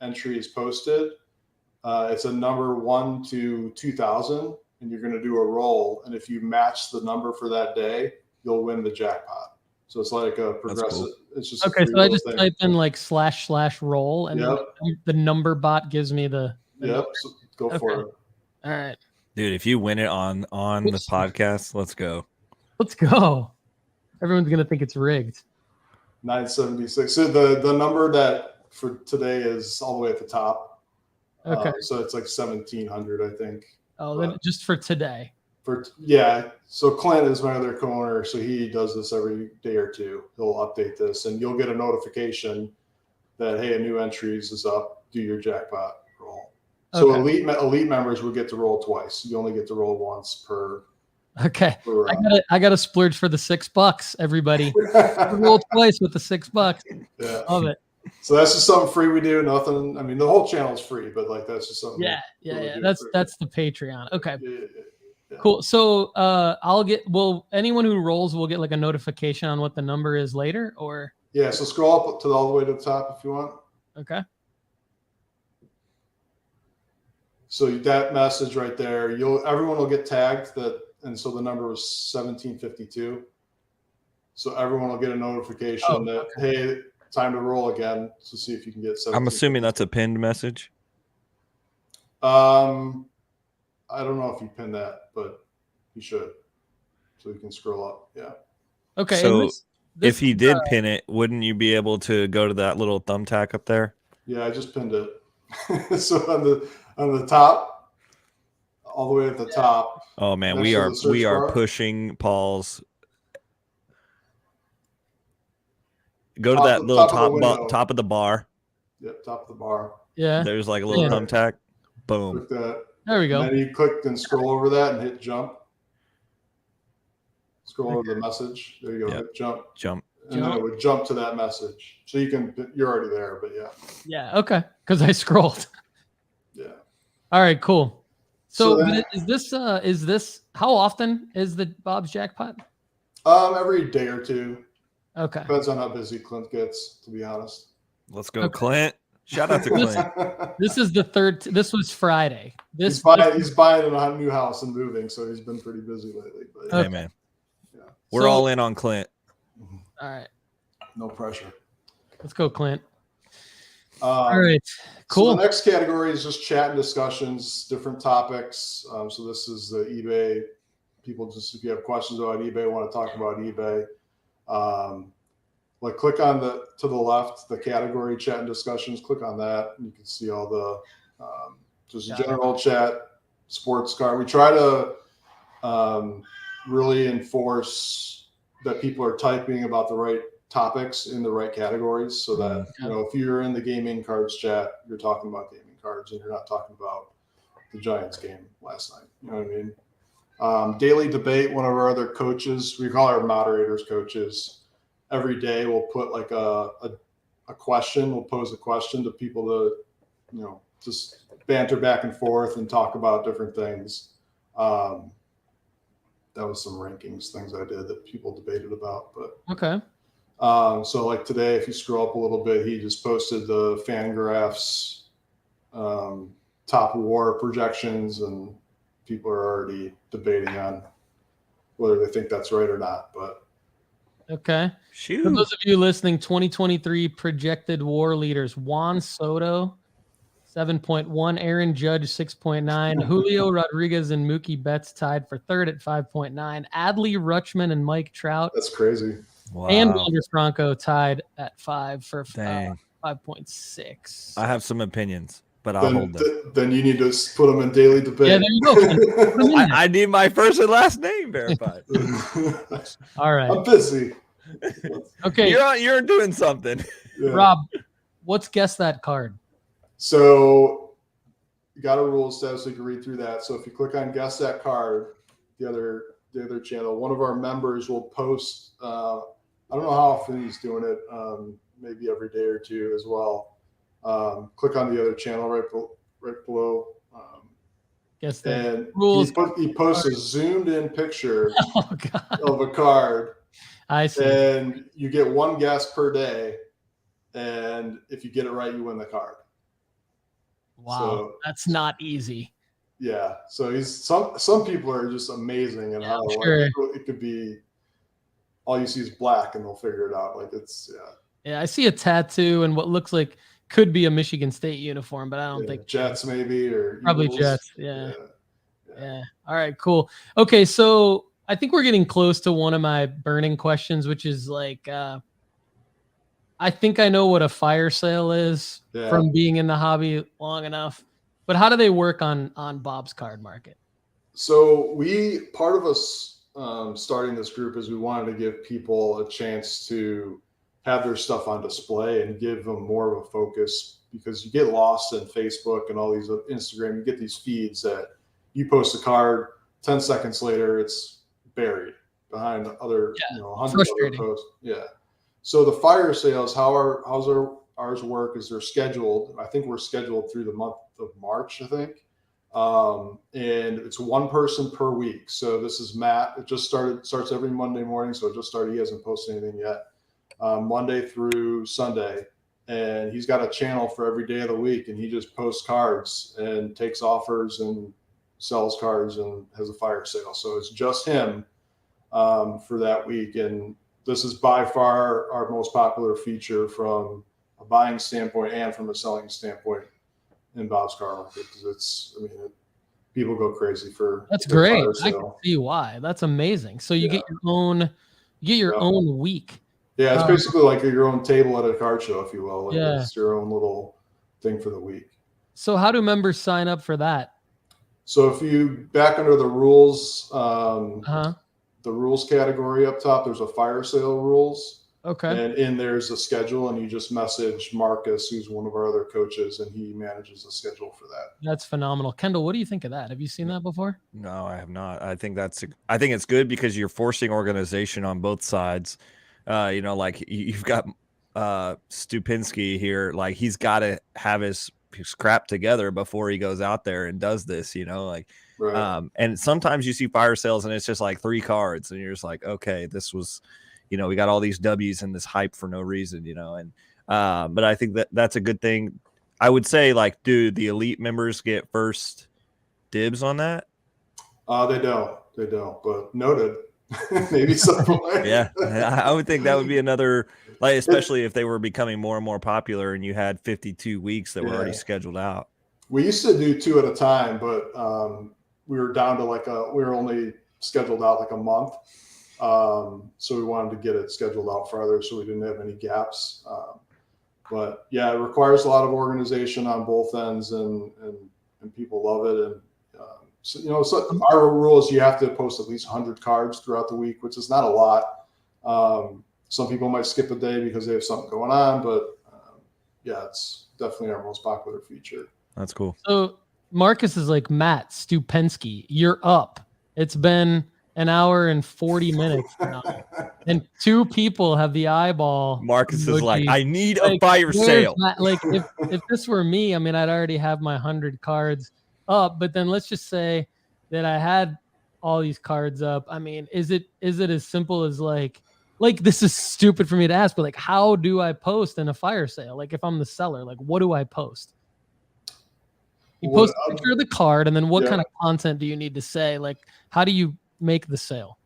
entry is posted, it's a number 1 to 2000, and you're going to do a roll. And if you match the number for that day, you'll win the jackpot. So it's like a progressive. Cool. It's just okay. So I just type in like / roll, and the number bot gives me the yep. So go for it. All right, dude. If you win it on the podcast, let's go. Let's go. Everyone's gonna think it's rigged. 976. So the number that for today is all the way at the top. Okay. So it's like 1700, I think. Oh, then just for today. So Clint is my other co-owner, so he does this every day or two. He'll update this, and you'll get a notification that, hey, a new entries is up. Do your jackpot roll. So elite members will get to roll twice. You only get to roll once per. Okay, I got to splurge for the $6, everybody. Roll twice with the $6. Yeah, love it. So that's just something free we do. Nothing. I mean, the whole channel is free, but like that's just something. Yeah. That's the Patreon. Okay. Yeah. Cool. So anyone who rolls will get like a notification on what the number is later, or yeah. So scroll up to all the way to the top if you want. Okay. So that message right there, everyone will get tagged that, and so the number was 1752. So everyone will get a notification that hey, time to roll again to see if you can get 17. I'm assuming that's a pinned message. I don't know if you pin that, but you should. So you can scroll up. Yeah. Okay. So if he did pin it, wouldn't you be able to go to that little thumbtack up there? Yeah, I just pinned it. So on the top, all the way at the top. Oh man, we are pushing Paul's. Go to that little top of the bar. Yep, top of the bar. Yeah. There's like a little thumbtack. Boom. Click that. There we go. And then you click and scroll over that and hit jump. Scroll over the message. There you go. Yep. Hit jump. Jump. And then it would jump to that message. So you're already there, but yeah. Yeah. Okay. Because I scrolled. Yeah. All right. Cool. So is this how often is the Bob's jackpot? Every day or two. Okay. Depends on how busy Clint gets, to be honest. Let's go, Clint. Shout out to Clint. This is the third. This was Friday. He's buying a new house and moving, so he's been pretty busy lately. But hey, man. Yeah. We're all in on Clint. All right. No pressure. Let's go, Clint. All right. Cool. So the next category is just chat and discussions, different topics. So this is the eBay. People just, if you have questions about eBay, want to talk about eBay. Like click on to the left, the category chat and discussions, click on that. And you can see all the just general chat, sports card. We try to really enforce that people are typing about the right topics in the right categories, so that if you're in the gaming cards chat, you're talking about gaming cards and you're not talking about the Giants game last night. You know what I mean? Daily debate, one of our other coaches, we call our moderators coaches, every day we'll put like a question, we'll pose a question to people to, just banter back and forth and talk about different things. That was some rankings, things I did that people debated about, but okay. So like today, if you scroll up a little bit, he just posted the Fangraphs top war projections, and people are already debating on whether they think that's right or not. But Okay. Shoot. For those of you listening, 2023 projected war leaders: Juan Soto, 7.1; Aaron Judge, 6.9; Julio Rodriguez and Mookie Betts tied for third at 5.9; Adley Rutschman and Mike Trout, That's crazy. Wow. and Wander Franco tied at 5 for Dang. 5.6. I have some opinions, but I'll hold them. Then you need to put them in daily debate. Yeah, there you go. Put 'em in there. I need my first and last name verified. All right. I'm busy. Okay. You're doing something. Yeah. Rob, let's guess that card. So you got a rules tab, so you can read through that. So if you click on guess that card, the other channel, one of our members will post. I don't know how often he's doing it. Maybe every day or two as well. Click on the other channel right below. Guess that. And Rules. he posts a zoomed in picture Oh God. of a card, I see. and you get one guess per day. And if you get it right, you win the card. Wow, So, that's not easy. yeah. So some people are just amazing, and Yeah, how I'm sure. it could be all you see is black, and they'll figure it out. Like it's Yeah, I see a tattoo and what looks like could be a Michigan State uniform, but I don't think Jets maybe or probably Eagles. Jets. Yeah. All right, cool. Okay, so I think we're getting close to one of my burning questions, which is like, I think I know what a fire sale is from being in the hobby long enough, but how do they work on Bob's Card Market? So part of us starting this group is we wanted to give people a chance to have their stuff on display and give them more of a focus, because you get lost in Facebook and all these Instagram. You get these feeds that you post a card, 10 seconds later it's buried behind other, 100 other posts. Yeah. So the fire sales, how's ours work is they're scheduled. I think we're scheduled through the month of March, I think. And it's one person per week. So this is Matt. It just starts every Monday morning. So it just started. He hasn't posted anything yet. Monday through Sunday. And he's got a channel for every day of the week. And he just posts cards and takes offers and sells cards and has a fire sale. So it's just him for that week. And this is by far our most popular feature from a buying standpoint and from a selling standpoint in Bob's Card Market, because people go crazy for. That's great. I can see why. That's amazing. So you get your own week. Yeah, it's basically like your own table at a card show, if you will. Like it's your own little thing for the week. So how do members sign up for that? So if you back under the rules, the rules category up top, there's a fire sale rules. Okay. And there's a schedule, and you just message Marcus, who's one of our other coaches, and he manages the schedule for that. That's phenomenal. Kendall, what do you think of that? Have you seen that before? No, I have not. I think it's good because you're forcing organization on both sides. Like you've got Stupinski here, like he's got to have his crap together before he goes out there and does this, Right. And sometimes you see fire sales and it's just like 3 cards and you're just like, okay, this was, we got all these W's and this hype for no reason, and but I think that's a good thing. I would say, like, do the elite members get first dibs on that? They don't, but noted. Maybe something. Yeah, I would think that would be another, like, especially if they were becoming more and more popular and you had 52 weeks that were already scheduled out. We used to do 2 at a time, but we were down to we were only scheduled out like a month. So we wanted to get it scheduled out farther so we didn't have any gaps. But yeah, it requires a lot of organization on both ends, and people love it. And so our rule is you have to post at least 100 cards throughout the week, which is not a lot. Some people might skip a day because they have something going on, but it's definitely our most popular feature. That's cool. So Marcus is like, Matt Stupinski, you're up. It's been an hour and 40 minutes now. And 2 people have the eyeball. Marcus is like, I need a fire sale. Like if this were me, I'd already have my 100 cards up, but then let's just say that I had all these cards up. Is it as simple as like this is stupid for me to ask, but like, how do I post in a fire sale? Like if I'm the seller, like what do I post? You post a picture of the card, and then what kind of content do you need to say? Like, how do you make the sale?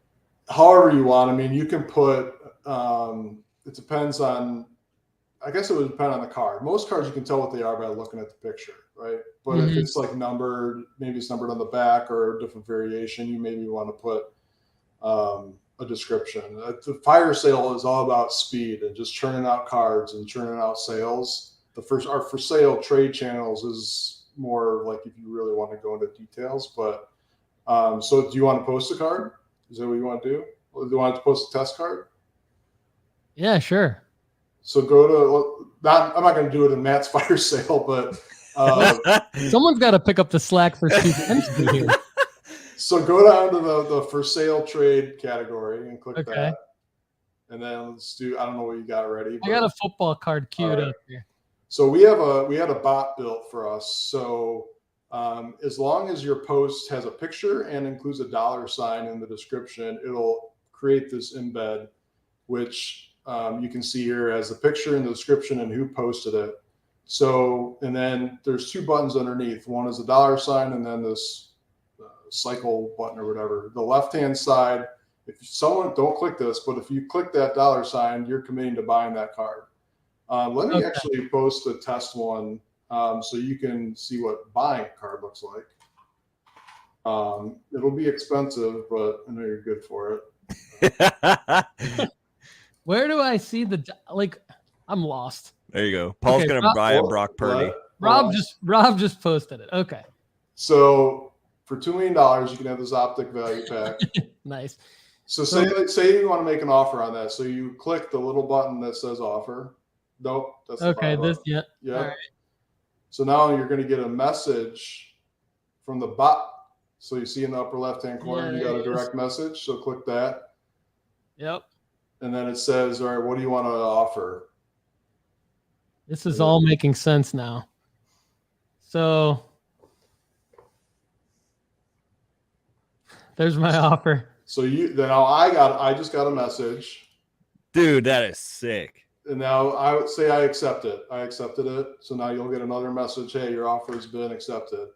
However you want. You can put it depends on. I guess it would depend on the card. Most cards you can tell what they are by looking at the picture, right? But if it's like numbered, maybe it's numbered on the back or a different variation, you maybe want to put a description. The fire sale is all about speed and just churning out cards and churning out sales. Our for sale trade channels is more like if you really want to go into details. But so do you want to post a card? Is that what you want to do? Or do you want to post a test card? Yeah, sure. So go to I'm not going to do it in Matt's fire sale, but someone's got to pick up the slack for Steve Entity here. So go down to the for sale trade category and click that. And then let's do, I don't know what you got ready. I got a football card queued up here. So we had a bot built for us. So as long as your post has a picture and includes a $sign in the description, it'll create this embed, which you can see here as the picture in the description and who posted it. So, and then there's two buttons underneath. One is a $sign and then this cycle button or whatever. The left-hand side, if someone, don't click this, but if you click that $sign, you're committing to buying that card. Let me actually post a test one so you can see what buying a card looks like. It'll be expensive, but I know you're good for it. Where do I see I'm lost. There you go. Paul's going to buy a Brock Purdy. Rob just posted it. Okay. So for $2 million, you can have this optic value pack. Nice. So say you want to make an offer on that. So you click the little button that says offer. Nope. That's okay. Yeah. Yeah. All right. So now you're going to get a message from the bot. So you see in the upper left-hand corner, you got a direct message. So click that. Yep. And then it says, all right, what do you want to offer? This is all making sense now. So there's my offer. So I just got a message. Dude, that is sick. And now I would say I accept it. I accepted it. So now you'll get another message. Hey, your offer has been accepted.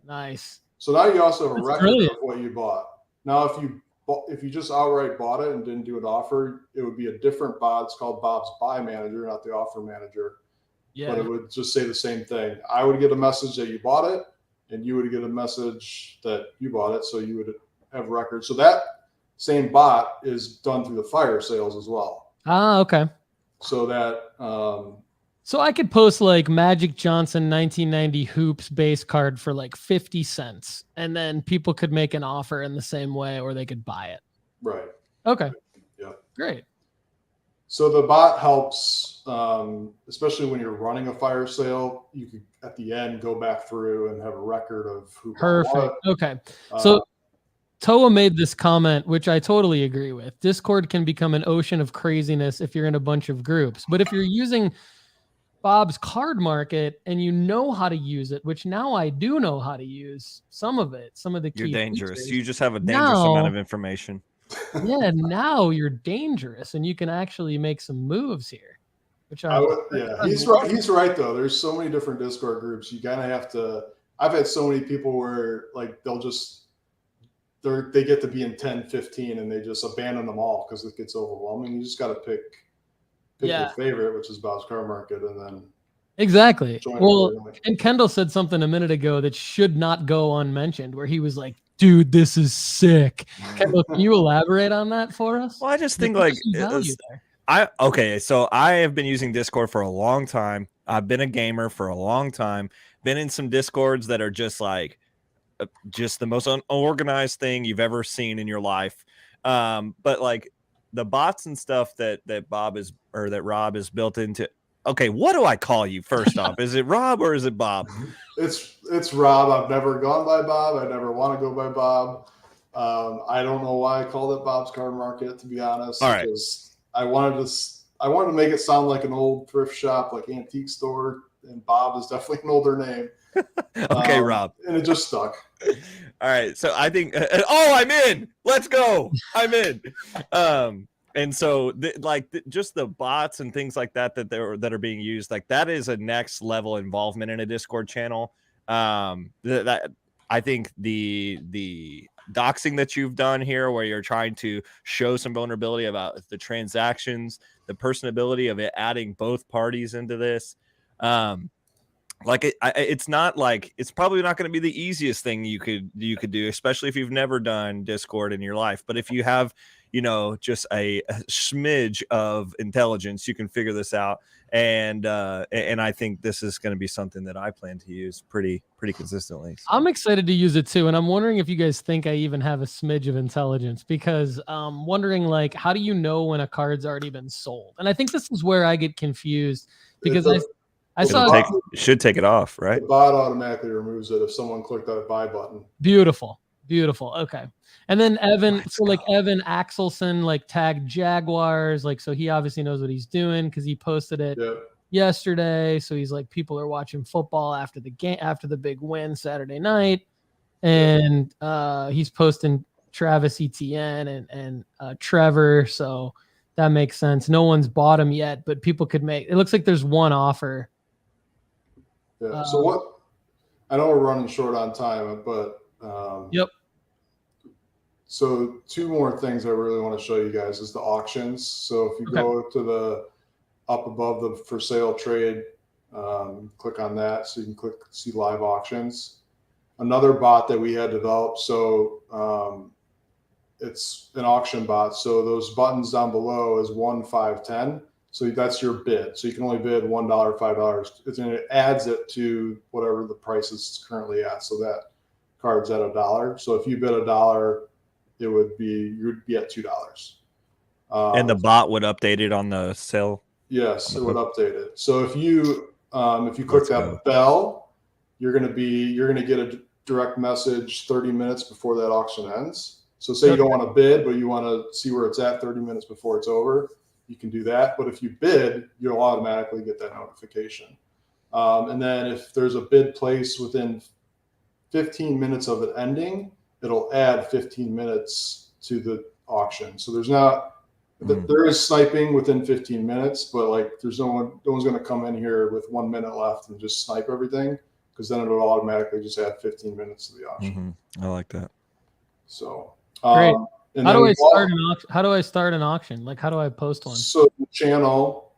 Nice. So now you also have a record brilliant. of what you bought. Now, if you just outright bought it and didn't do an offer, it would be a different bot. It's called Bob's Buy Manager, not the Offer Manager. Yeah. But it would just say the same thing. I would get a message that you bought it, and you would get a message that you bought it. So you would have a record. So that same bot is done through the fire sales as well. Ah, okay. So that so I could post like Magic Johnson 1990 hoops base card for like 50 cents, and then people could make an offer in the same way, or they could buy it. Right. Okay. Yeah. Great. So the bot helps, especially when you're running a fire sale. You could at the end go back through and have a record of who bought what. Perfect. Okay. So Toa made this comment, which I totally agree with. Discord can become an ocean of craziness if you're in a bunch of groups. But if you're using Bob's Card Market and you know how to use it, which now I do know how to use some of it, some of the key You're dangerous. features. You just have a dangerous amount of information. Yeah, now you're dangerous and you can actually make some moves here. Which he's right. He's right though. There's so many different Discord groups. You kind of have to. I've had so many people where like they get to be in 10, 15 and they just abandon them all because it gets overwhelming. You just got to pick your favorite, which is Bob's Card Market, and then exactly. Well, and Kendall said something a minute ago that should not go unmentioned, where he was like, "Dude, this is sick." Kendall, can you elaborate on that for us? Well, I just think so I have been using Discord for a long time. I've been a gamer for a long time. Been in some Discords that are just like just the most unorganized thing you've ever seen in your life. But like the bots and stuff that Rob is built into. Okay, what do I call you first off? Is it Rob or is it Bob? It's Rob. I've never gone by Bob. I never want to go by Bob. I don't know why I called it Bob's Card Market, to be honest. All right. Because I wanted to make it sound like an old thrift shop, like antique store, and Bob is definitely an older name. Okay, Rob. And it just stuck. All right. So I think, I'm in. Let's go. I'm in. And so just the bots and things like that that are being used, like that is a next level involvement in a Discord channel. That I think the doxing that you've done here, where you're trying to show some vulnerability about the transactions, the personability of it, adding both parties into this. It's not like, it's probably not going to be the easiest thing you could do, especially if you've never done Discord in your life. But if you have, just a smidge of intelligence, you can figure this out. And I think this is going to be something that I plan to use pretty consistently. So. I'm excited to use it too, and I'm wondering if you guys think I even have a smidge of intelligence, because I'm wondering, like, how do you know when a card's already been sold? And I think this is where I get confused, because I saw it should take it off, right? The bot automatically removes it if someone clicked that buy button. Beautiful. Okay. And then Evan, Evan Axelson tagged Jaguars, so he obviously knows what he's doing because he posted it yesterday. So he's like, people are watching football after the game, after the big win Saturday night, and he's posting Travis Etienne and Trevor. So that makes sense. No one's bought him yet, but people could make. It looks like there's one offer. Yeah. So what? I know we're running short on time, but yep. So 2 more things I really want to show you guys is the auctions. So if you go to the up above the for sale trade, click on that so you can see live auctions. Another bot that we had developed. So it's an auction bot. So those buttons down below is 1, 5, 10. So that's your bid. So you can only bid $1, $5. And it adds it to whatever the price is currently at. So that card's at $1. So if you bid $1, you'd be at $2. And the bot would update it on the sale. Yes, it would update it. So if you click that bell, you're gonna get a direct message 30 minutes before that auction ends. So say you don't want to bid, but you want to see where it's at 30 minutes before it's over, you can do that. But if you bid, you'll automatically get that notification. And then if there's a bid placed within 15 minutes of it ending, it'll add 15 minutes to the auction. So there is sniping within 15 minutes, but there's no one's going to come in here with 1 minute left and just snipe everything, because then it'll automatically just add 15 minutes to the auction. I like that. So great. How do I start an auction? How do I start an auction? How do I post one? So the channel,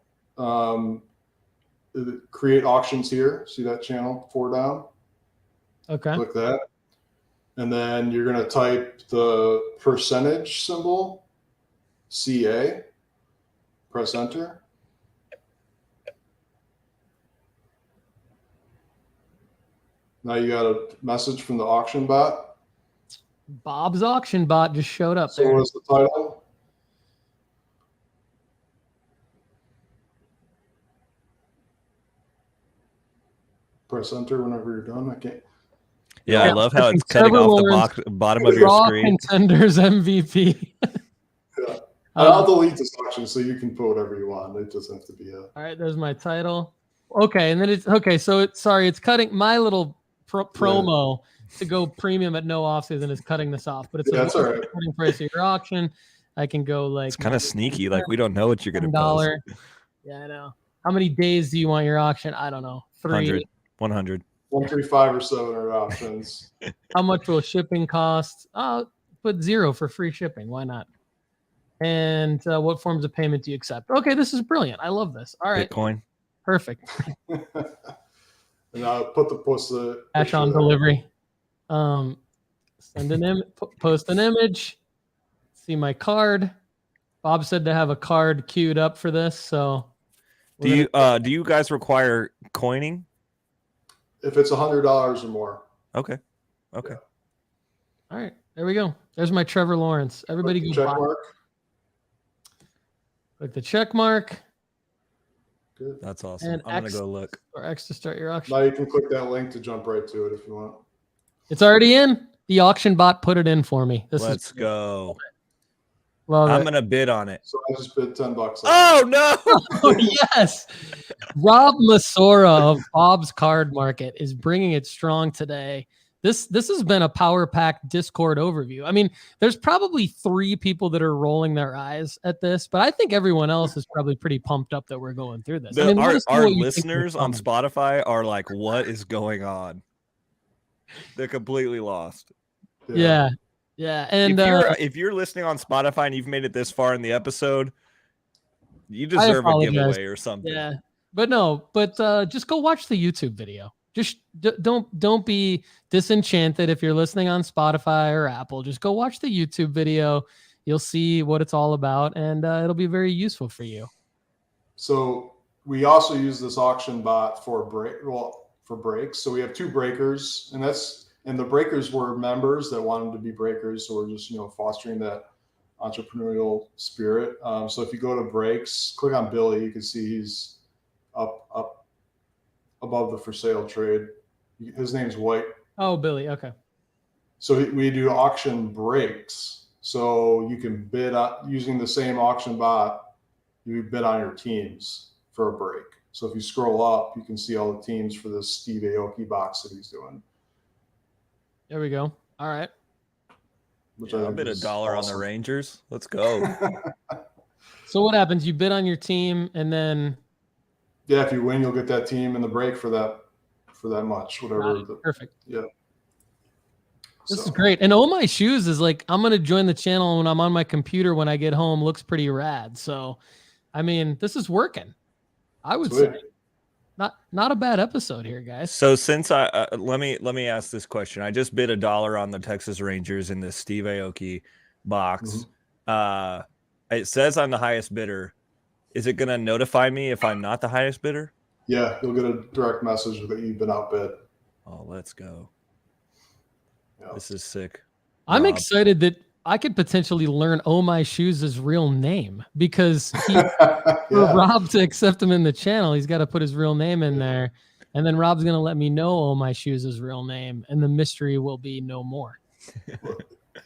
create auctions here. See that channel 4 down? Okay. Click that. And then you're going to type the percentage symbol, CA, press enter. Now you got a message from the auction bot. Bob's auction bot just showed up there. So what is the title? Press enter whenever you're done. I can't. Yeah, I love how it's cutting off the bottom of your screen. Contenders MVP. Yeah. I'll delete this auction so you can put whatever you want. It doesn't have to be a. All right, there's my title. Okay, and then it's cutting my little promo to go premium at no offseason is cutting this off. But it's that's all right. Price of your auction. I can go it's kind of sneaky. We don't know what you're going to post. Yeah, I know. How many days do you want your auction? I don't know. 3. 100. 1, 3, 5, or 7 are options. How much will shipping cost? Put 0 for free shipping. Why not? And what forms of payment do you accept? Okay, this is brilliant. I love this. All right. Bitcoin. Perfect. And I'll post the cash on delivery. Send an post an image. See my card. Bob said to have a card queued up for this. So do you guys require coining? If it's $100 or more. Okay. Yeah. All right. There we go. There's my Trevor Lawrence. Everybody go check mark. Click the check mark. Good. That's awesome. And I'm going to go look. Or X to start your auction. Now you can click that link to jump right to it if you want. It's already in. The auction bot put it in for me. Let's go. Well, I'm going to bid on it. So I just bid $10. Oh, no. Oh, yes. Rob Masora of Bob's Card Market is bringing it strong today. This has been a power pack Discord overview. I mean, there's probably 3 people that are rolling their eyes at this, but I think everyone else is probably pretty pumped up that we're going through this. Our listeners on Spotify are like, what is going on? They're completely lost. Yeah. Yeah, and if you're listening on Spotify and you've made it this far in the episode, you I deserve a apologize. giveaway or something. Yeah, but just go watch the YouTube video. Just don't be disenchanted if you're listening on Spotify or Apple. Just go watch the YouTube video. You'll see what it's all about, and it'll be very useful for you. So we also use this auction bot for breaks. So we have 2 breakers, and the breakers were members that wanted to be breakers. So we're just, fostering that entrepreneurial spirit. So if you go to breaks, click on Billy, you can see he's up above the for sale trade. His name's White. Oh, Billy. Okay. So we do auction breaks. So you can bid using the same auction bot. You bid on your teams for a break. So if you scroll up, you can see all the teams for this Steve Aoki box that he's doing. There we go. All right. I bid $1 on the Rangers. Let's go. So what happens? You bid on your team, and then if you win, you'll get that team in the break for that much, whatever. Perfect. Yeah. This is great. And Oh My Shoes is like, I'm going to join the channel when I'm on my computer when I get home. Looks pretty rad. So, I mean, this is working. I would say not a bad episode here, guys. So since let me ask this question. I just bid $1 on the Texas Rangers in this Steve Aoki box. Mm-hmm. It says I'm the highest bidder. Is it going to notify me if I'm not the highest bidder? Yeah, you'll get a direct message that you've been outbid. Oh, let's go. Yeah. This is sick. I'm excited that I could potentially learn Oh My Shoes' real name, because for Rob to accept him in the channel, he's got to put his real name in there. And then Rob's going to let me know Oh My Shoes' real name, and the mystery will be no more.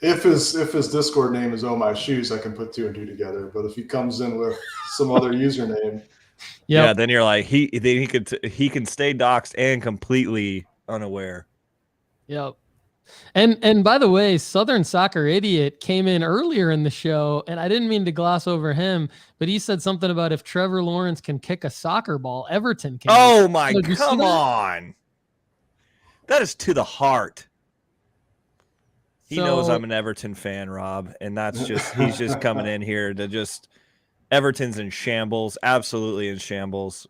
If his Discord name is Oh My Shoes, I can put 2 and 2 together. But if he comes in with some other username, yeah, then you're like he can stay doxxed and completely unaware. Yep. And by the way, Southern Soccer Idiot came in earlier in the show, and I didn't mean to gloss over him, but he said something about if Trevor Lawrence can kick a soccer ball, Everton can. Oh my, come on. That is to the heart. He knows I'm an Everton fan, Rob, and he's just coming in here to just Everton's in shambles, absolutely in shambles.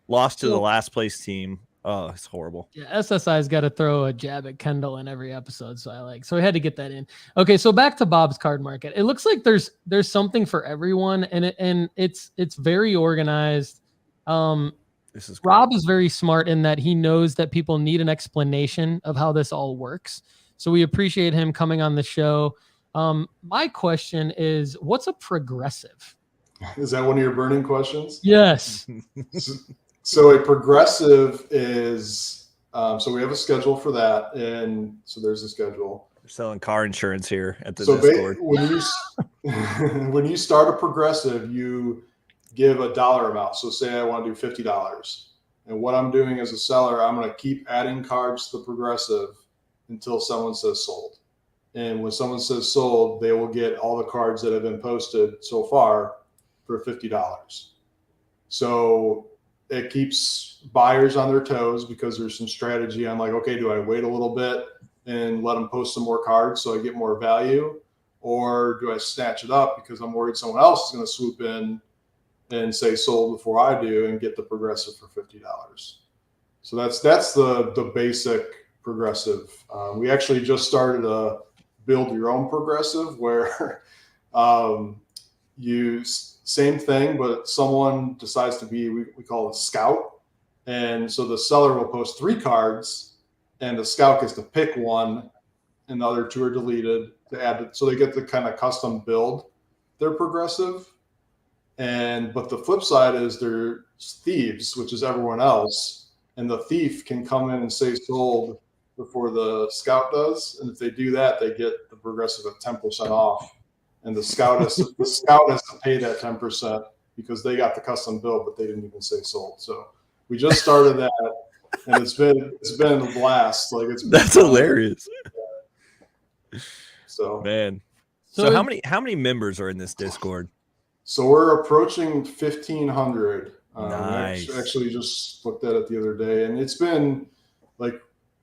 Lost to the last place team. Oh, it's horrible. Yeah, SSI's got to throw a jab at Kendall in every episode, so we had to get that in. Okay, so back to Bob's Card Market. It looks like there's something for everyone, and it's very organized. This is Rob is very smart in that he knows that people need an explanation of how this all works. So we appreciate him coming on the show. My question is, what's a progressive? Is that one of your burning questions? Yes. So a progressive is, so we have a schedule for that. And so there's a schedule. We're selling car insurance here at the Discord. When you start a progressive, you give a dollar amount. So say I want to do $50. And what I'm doing as a seller, I'm going to keep adding cards to the progressive until someone says sold. And when someone says sold, they will get all the cards that have been posted so far for $50. So it keeps buyers on their toes, because there's some strategy. I'm like, okay, do I wait a little bit and let them post some more cards so I get more value? Or do I snatch it up because I'm worried someone else is going to swoop in and say sold before I do and get the progressive for $50? So that's the basic progressive. We actually just started a build your own progressive where you same thing, but someone decides to be, we call it a scout. And so the seller will post 3 cards and the scout gets to pick one and the other 2 are deleted to add it. So they get to kind of custom build their progressive. But the flip side is there's thieves, which is everyone else. And the thief can come in and say sold before the scout does. And if they do that, they get the progressive at 10% off. And the scout has to pay that 10% because they got the custom build, but they didn't even say sold. So we just started that, and it's been a blast. That's hilarious. Yeah. So man, so how many members are in this Discord? So we're approaching 1,500. Nice. Actually just looked at it the other day, and it's been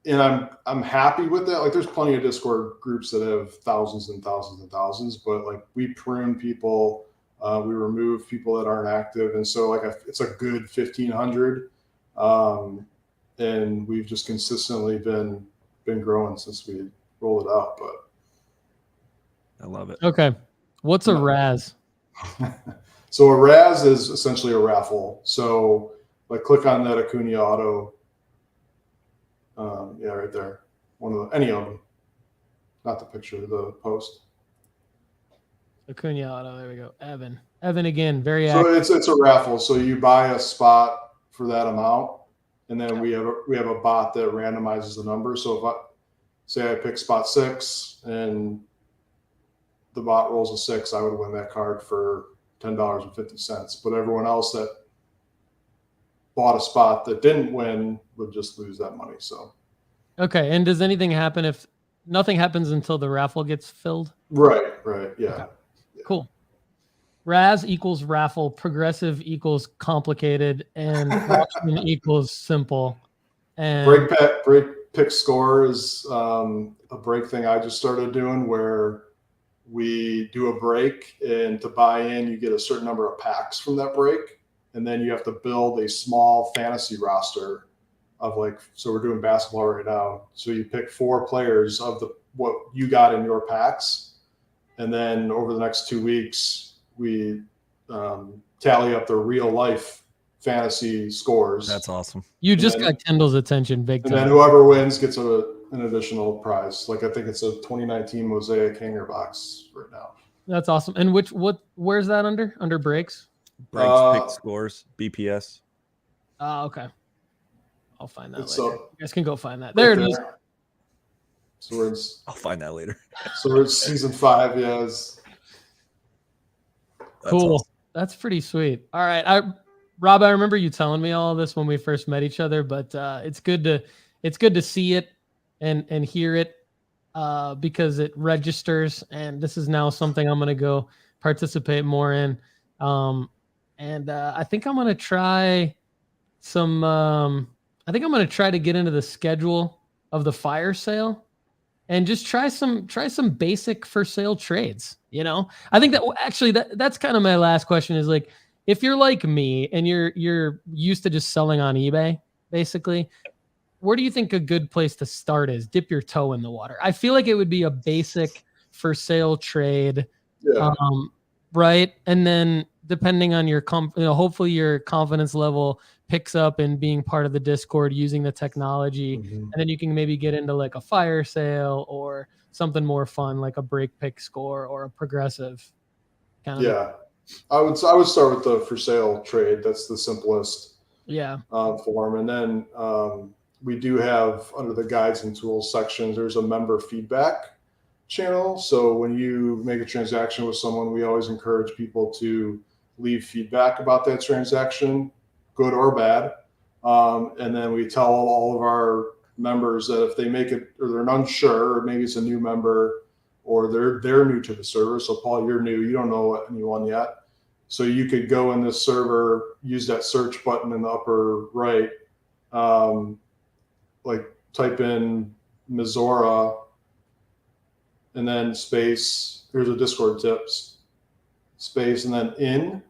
and I'm happy with that. Like, there's plenty of Discord groups that have thousands and thousands and thousands, but like, we prune people, we remove people that aren't active, and so like it's a good 1,500, and we've just consistently been growing since we rolled it out. But I love it. Okay, what's a Raz? So a Raz is essentially a raffle. So like, click on that Acuna Auto. Yeah, right there. Any of them. Not the picture, the post. Acuna Auto. There we go. Evan again, very active. So it's a raffle. So you buy a spot for that amount, and then we have a bot that randomizes the number. So if I pick spot 6 and the bot rolls a 6, I would win that card for $10.50. But everyone else that bought a spot that didn't win would just lose that money. So okay, and does anything happen if nothing happens until the raffle gets filled? Right, yeah. Okay. Cool. Raz equals raffle, progressive equals complicated, and auction equals simple. And break pick score is a break thing I just started doing, where we do a break, and to buy in, you get a certain number of packs from that break. And then you have to build a small fantasy roster of like, so we're doing basketball right now. So you pick 4 players of what you got in your packs. And then over the next 2 weeks, we tally up the real life fantasy scores. That's awesome. You just got Kendall's attention big time. And then whoever wins gets an additional prize. Like, I think it's a 2019 Mosaic hanger box right now. That's awesome. And where's that under? Under breaks? Breaks, pick scores, BPS. Okay. I'll find that later. You guys can go find that. Right there it is. So I'll find that later. So we're season 5, yes. Cool. Awesome. That's pretty sweet. All right. Rob, I remember you telling me all of this when we first met each other, but it's good to see it and hear it because it registers, and this is now something I'm going to go participate more in. And I think I'm going to try I think I'm going to try to get into the schedule of the fire sale and just try some basic for sale trades. You know, I think that's kind of my last question is like, if you're like me and you're used to just selling on eBay, basically, where do you think a good place to start is? Dip your toe in the water. I feel like it would be a basic for sale trade. Yeah. Right. And then depending on your hopefully your confidence level picks up in being part of the Discord using the technology. Mm-hmm. And then you can maybe get into like a fire sale or something more fun, like a break pick score or a progressive kind of. Yeah. I would start with the for sale trade. That's the simplest form. And then we do have, under the guides and tools section, there's a member feedback channel. So when you make a transaction with someone, we always encourage people to leave feedback about that transaction, good or bad. And then we tell all of our members that if they make it, or they're unsure, or maybe it's a new member, or they're new to the server. So Paul, you're new, you don't know anyone yet. So you could go in this server, use that search button in the upper right, like type in Missoura and then space, here's a Discord tips, space, and then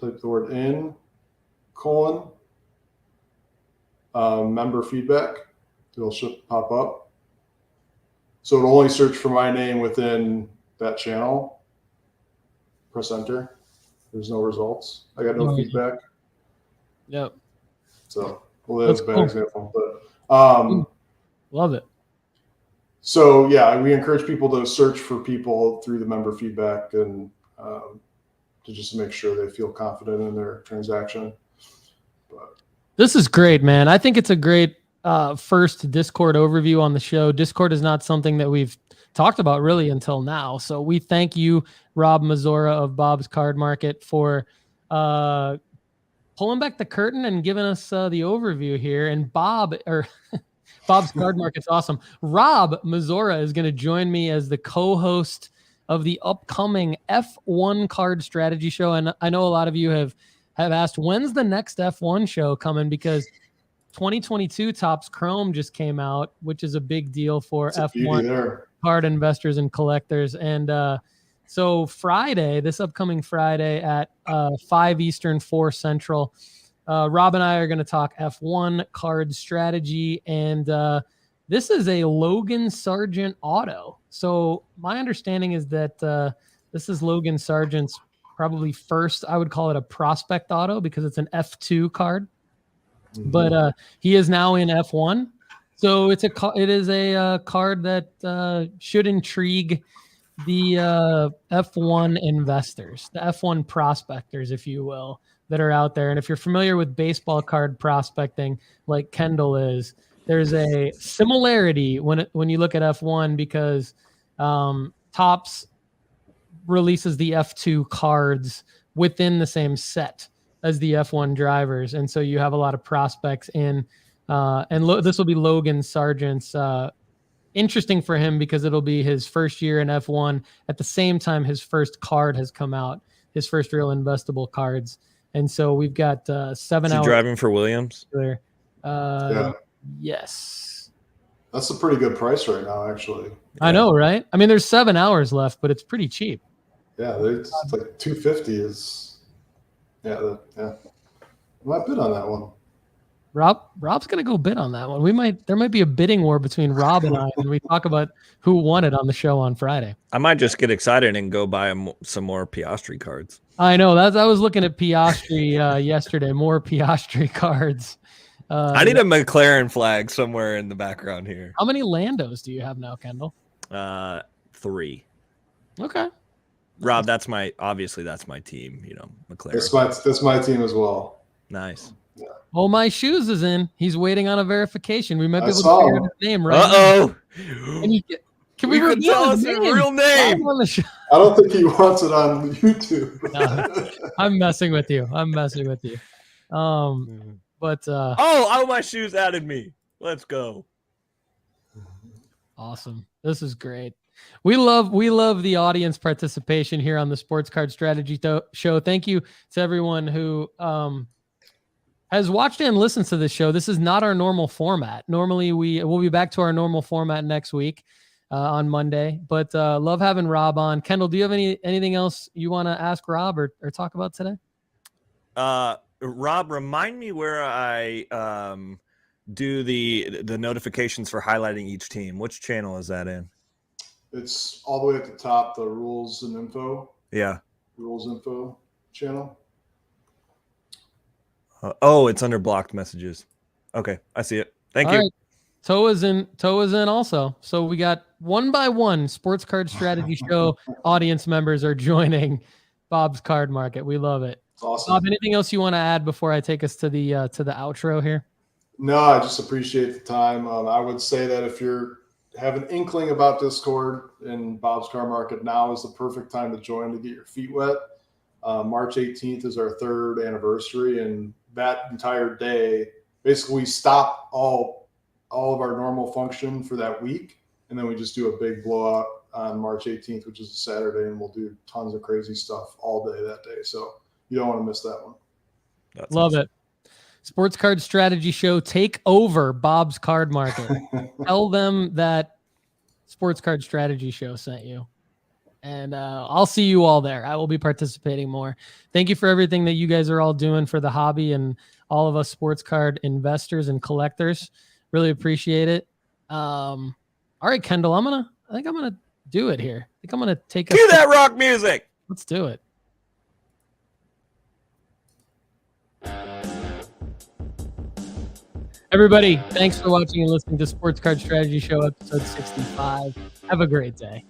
type the word in, colon, member feedback. It'll pop up. So it'll only search for my name within that channel. Press enter. There's no results. I got no feedback. Yep. So, well, that's a bad cool example, but love it. So yeah, we encourage people to search for people through the member feedback and to just make sure they feel confident in their transaction. But this is great, man. I think it's a great first Discord overview on the show. Discord is not something that we've talked about really until now. So we thank you, Rob Mazora of Bob's Card Market, for pulling back the curtain and giving us the overview here. And Bob's Card Market's awesome. Rob Mazora is going to join me as the co-host of the upcoming F1 Card Strategy Show. And I know a lot of you have asked, when's the next F1 show coming? Because 2022 Topps Chrome just came out, which is a big deal for F1 card investors and collectors. And so Friday, this upcoming Friday at 5 Eastern, 4 Central, Rob and I are going to talk F1 card strategy. And this is a Logan Sargent auto. So my understanding is that this is Logan Sargent's probably first, I would call it a prospect auto because it's an F2 card. Mm-hmm. But he is now in F1. So it is a card that should intrigue the F1 investors, the F1 prospectors, if you will, that are out there. And if you're familiar with baseball card prospecting, like Kendall is, there's a similarity when you look at F1 because Topps releases the F2 cards within the same set as the F1 drivers. And so you have a lot of prospects in, this will be Logan Sargent's, interesting for him because it'll be his first year in F1 at the same time his first card has come out, his first real investable cards. And so we've got 7 hours. Driving for Williams? Yeah. Yes. That's a pretty good price right now, actually. I know, right? I mean, there's 7 hours left, but it's pretty cheap. Yeah, it's like 250 is. Yeah. I might bid on that one. Rob's gonna go bid on that one. There might be a bidding war between Rob and I when we talk about who won it on the show on Friday. I might just get excited and go buy some more Piastri cards. I know I was looking at Piastri yesterday. More Piastri cards. I need a McLaren flag somewhere in the background here. How many Landos do you have now, Kendall? 3. Okay. Rob, that's my team. You know, McLaren. That's my team as well. Nice. Yeah. Oh, my shoes is in. He's waiting on a verification. We might be able to figure out his name right now. Can we tell us his real name? I don't think he wants it on YouTube. No, I'm messing with you. But my shoes added me. Let's go. Awesome. This is great. We love the audience participation here on the Sports Card Strategy Show. Thank you to everyone who has watched and listened to this show. This is not our normal format. Normally we'll be back to our normal format next week on Monday, but love having Rob on. Kendall, do you have anything else you want to ask Rob or talk about today? Rob, remind me where I do the notifications for highlighting each team. Which channel is that in? It's all the way at the top, the rules and info. Yeah. Rules info channel. It's under blocked messages. Okay, I see it. Thank you. Right. Toa's in also. So we got one by one Sports Card Strategy Show audience members are joining Bob's Card Market. We love it. Awesome. Bob, anything else you want to add before I take us to the outro here? No, I just appreciate the time. I would say that if you're have an inkling about Discord and Bob's Card Market, now is the perfect time to join to get your feet wet. March 18th is our 3rd anniversary, and that entire day, basically we stop all of our normal function for that week, and then we just do a big blowout on March 18th, which is a Saturday, and we'll do tons of crazy stuff all day that day. So you don't want to miss that one. Love it. Sports Card Strategy Show, take over Bob's Card Market. Tell them that Sports Card Strategy Show sent you. And I'll see you all there. I will be participating more. Thank you for everything that you guys are all doing for the hobby and all of us sports card investors and collectors. Really appreciate it. All right, Kendall, I think I'm gonna do it here. I think I'm gonna take Cue that rock music. Let's do it. Everybody, thanks for watching and listening to Sports Card Strategy Show episode 65. Have a great day.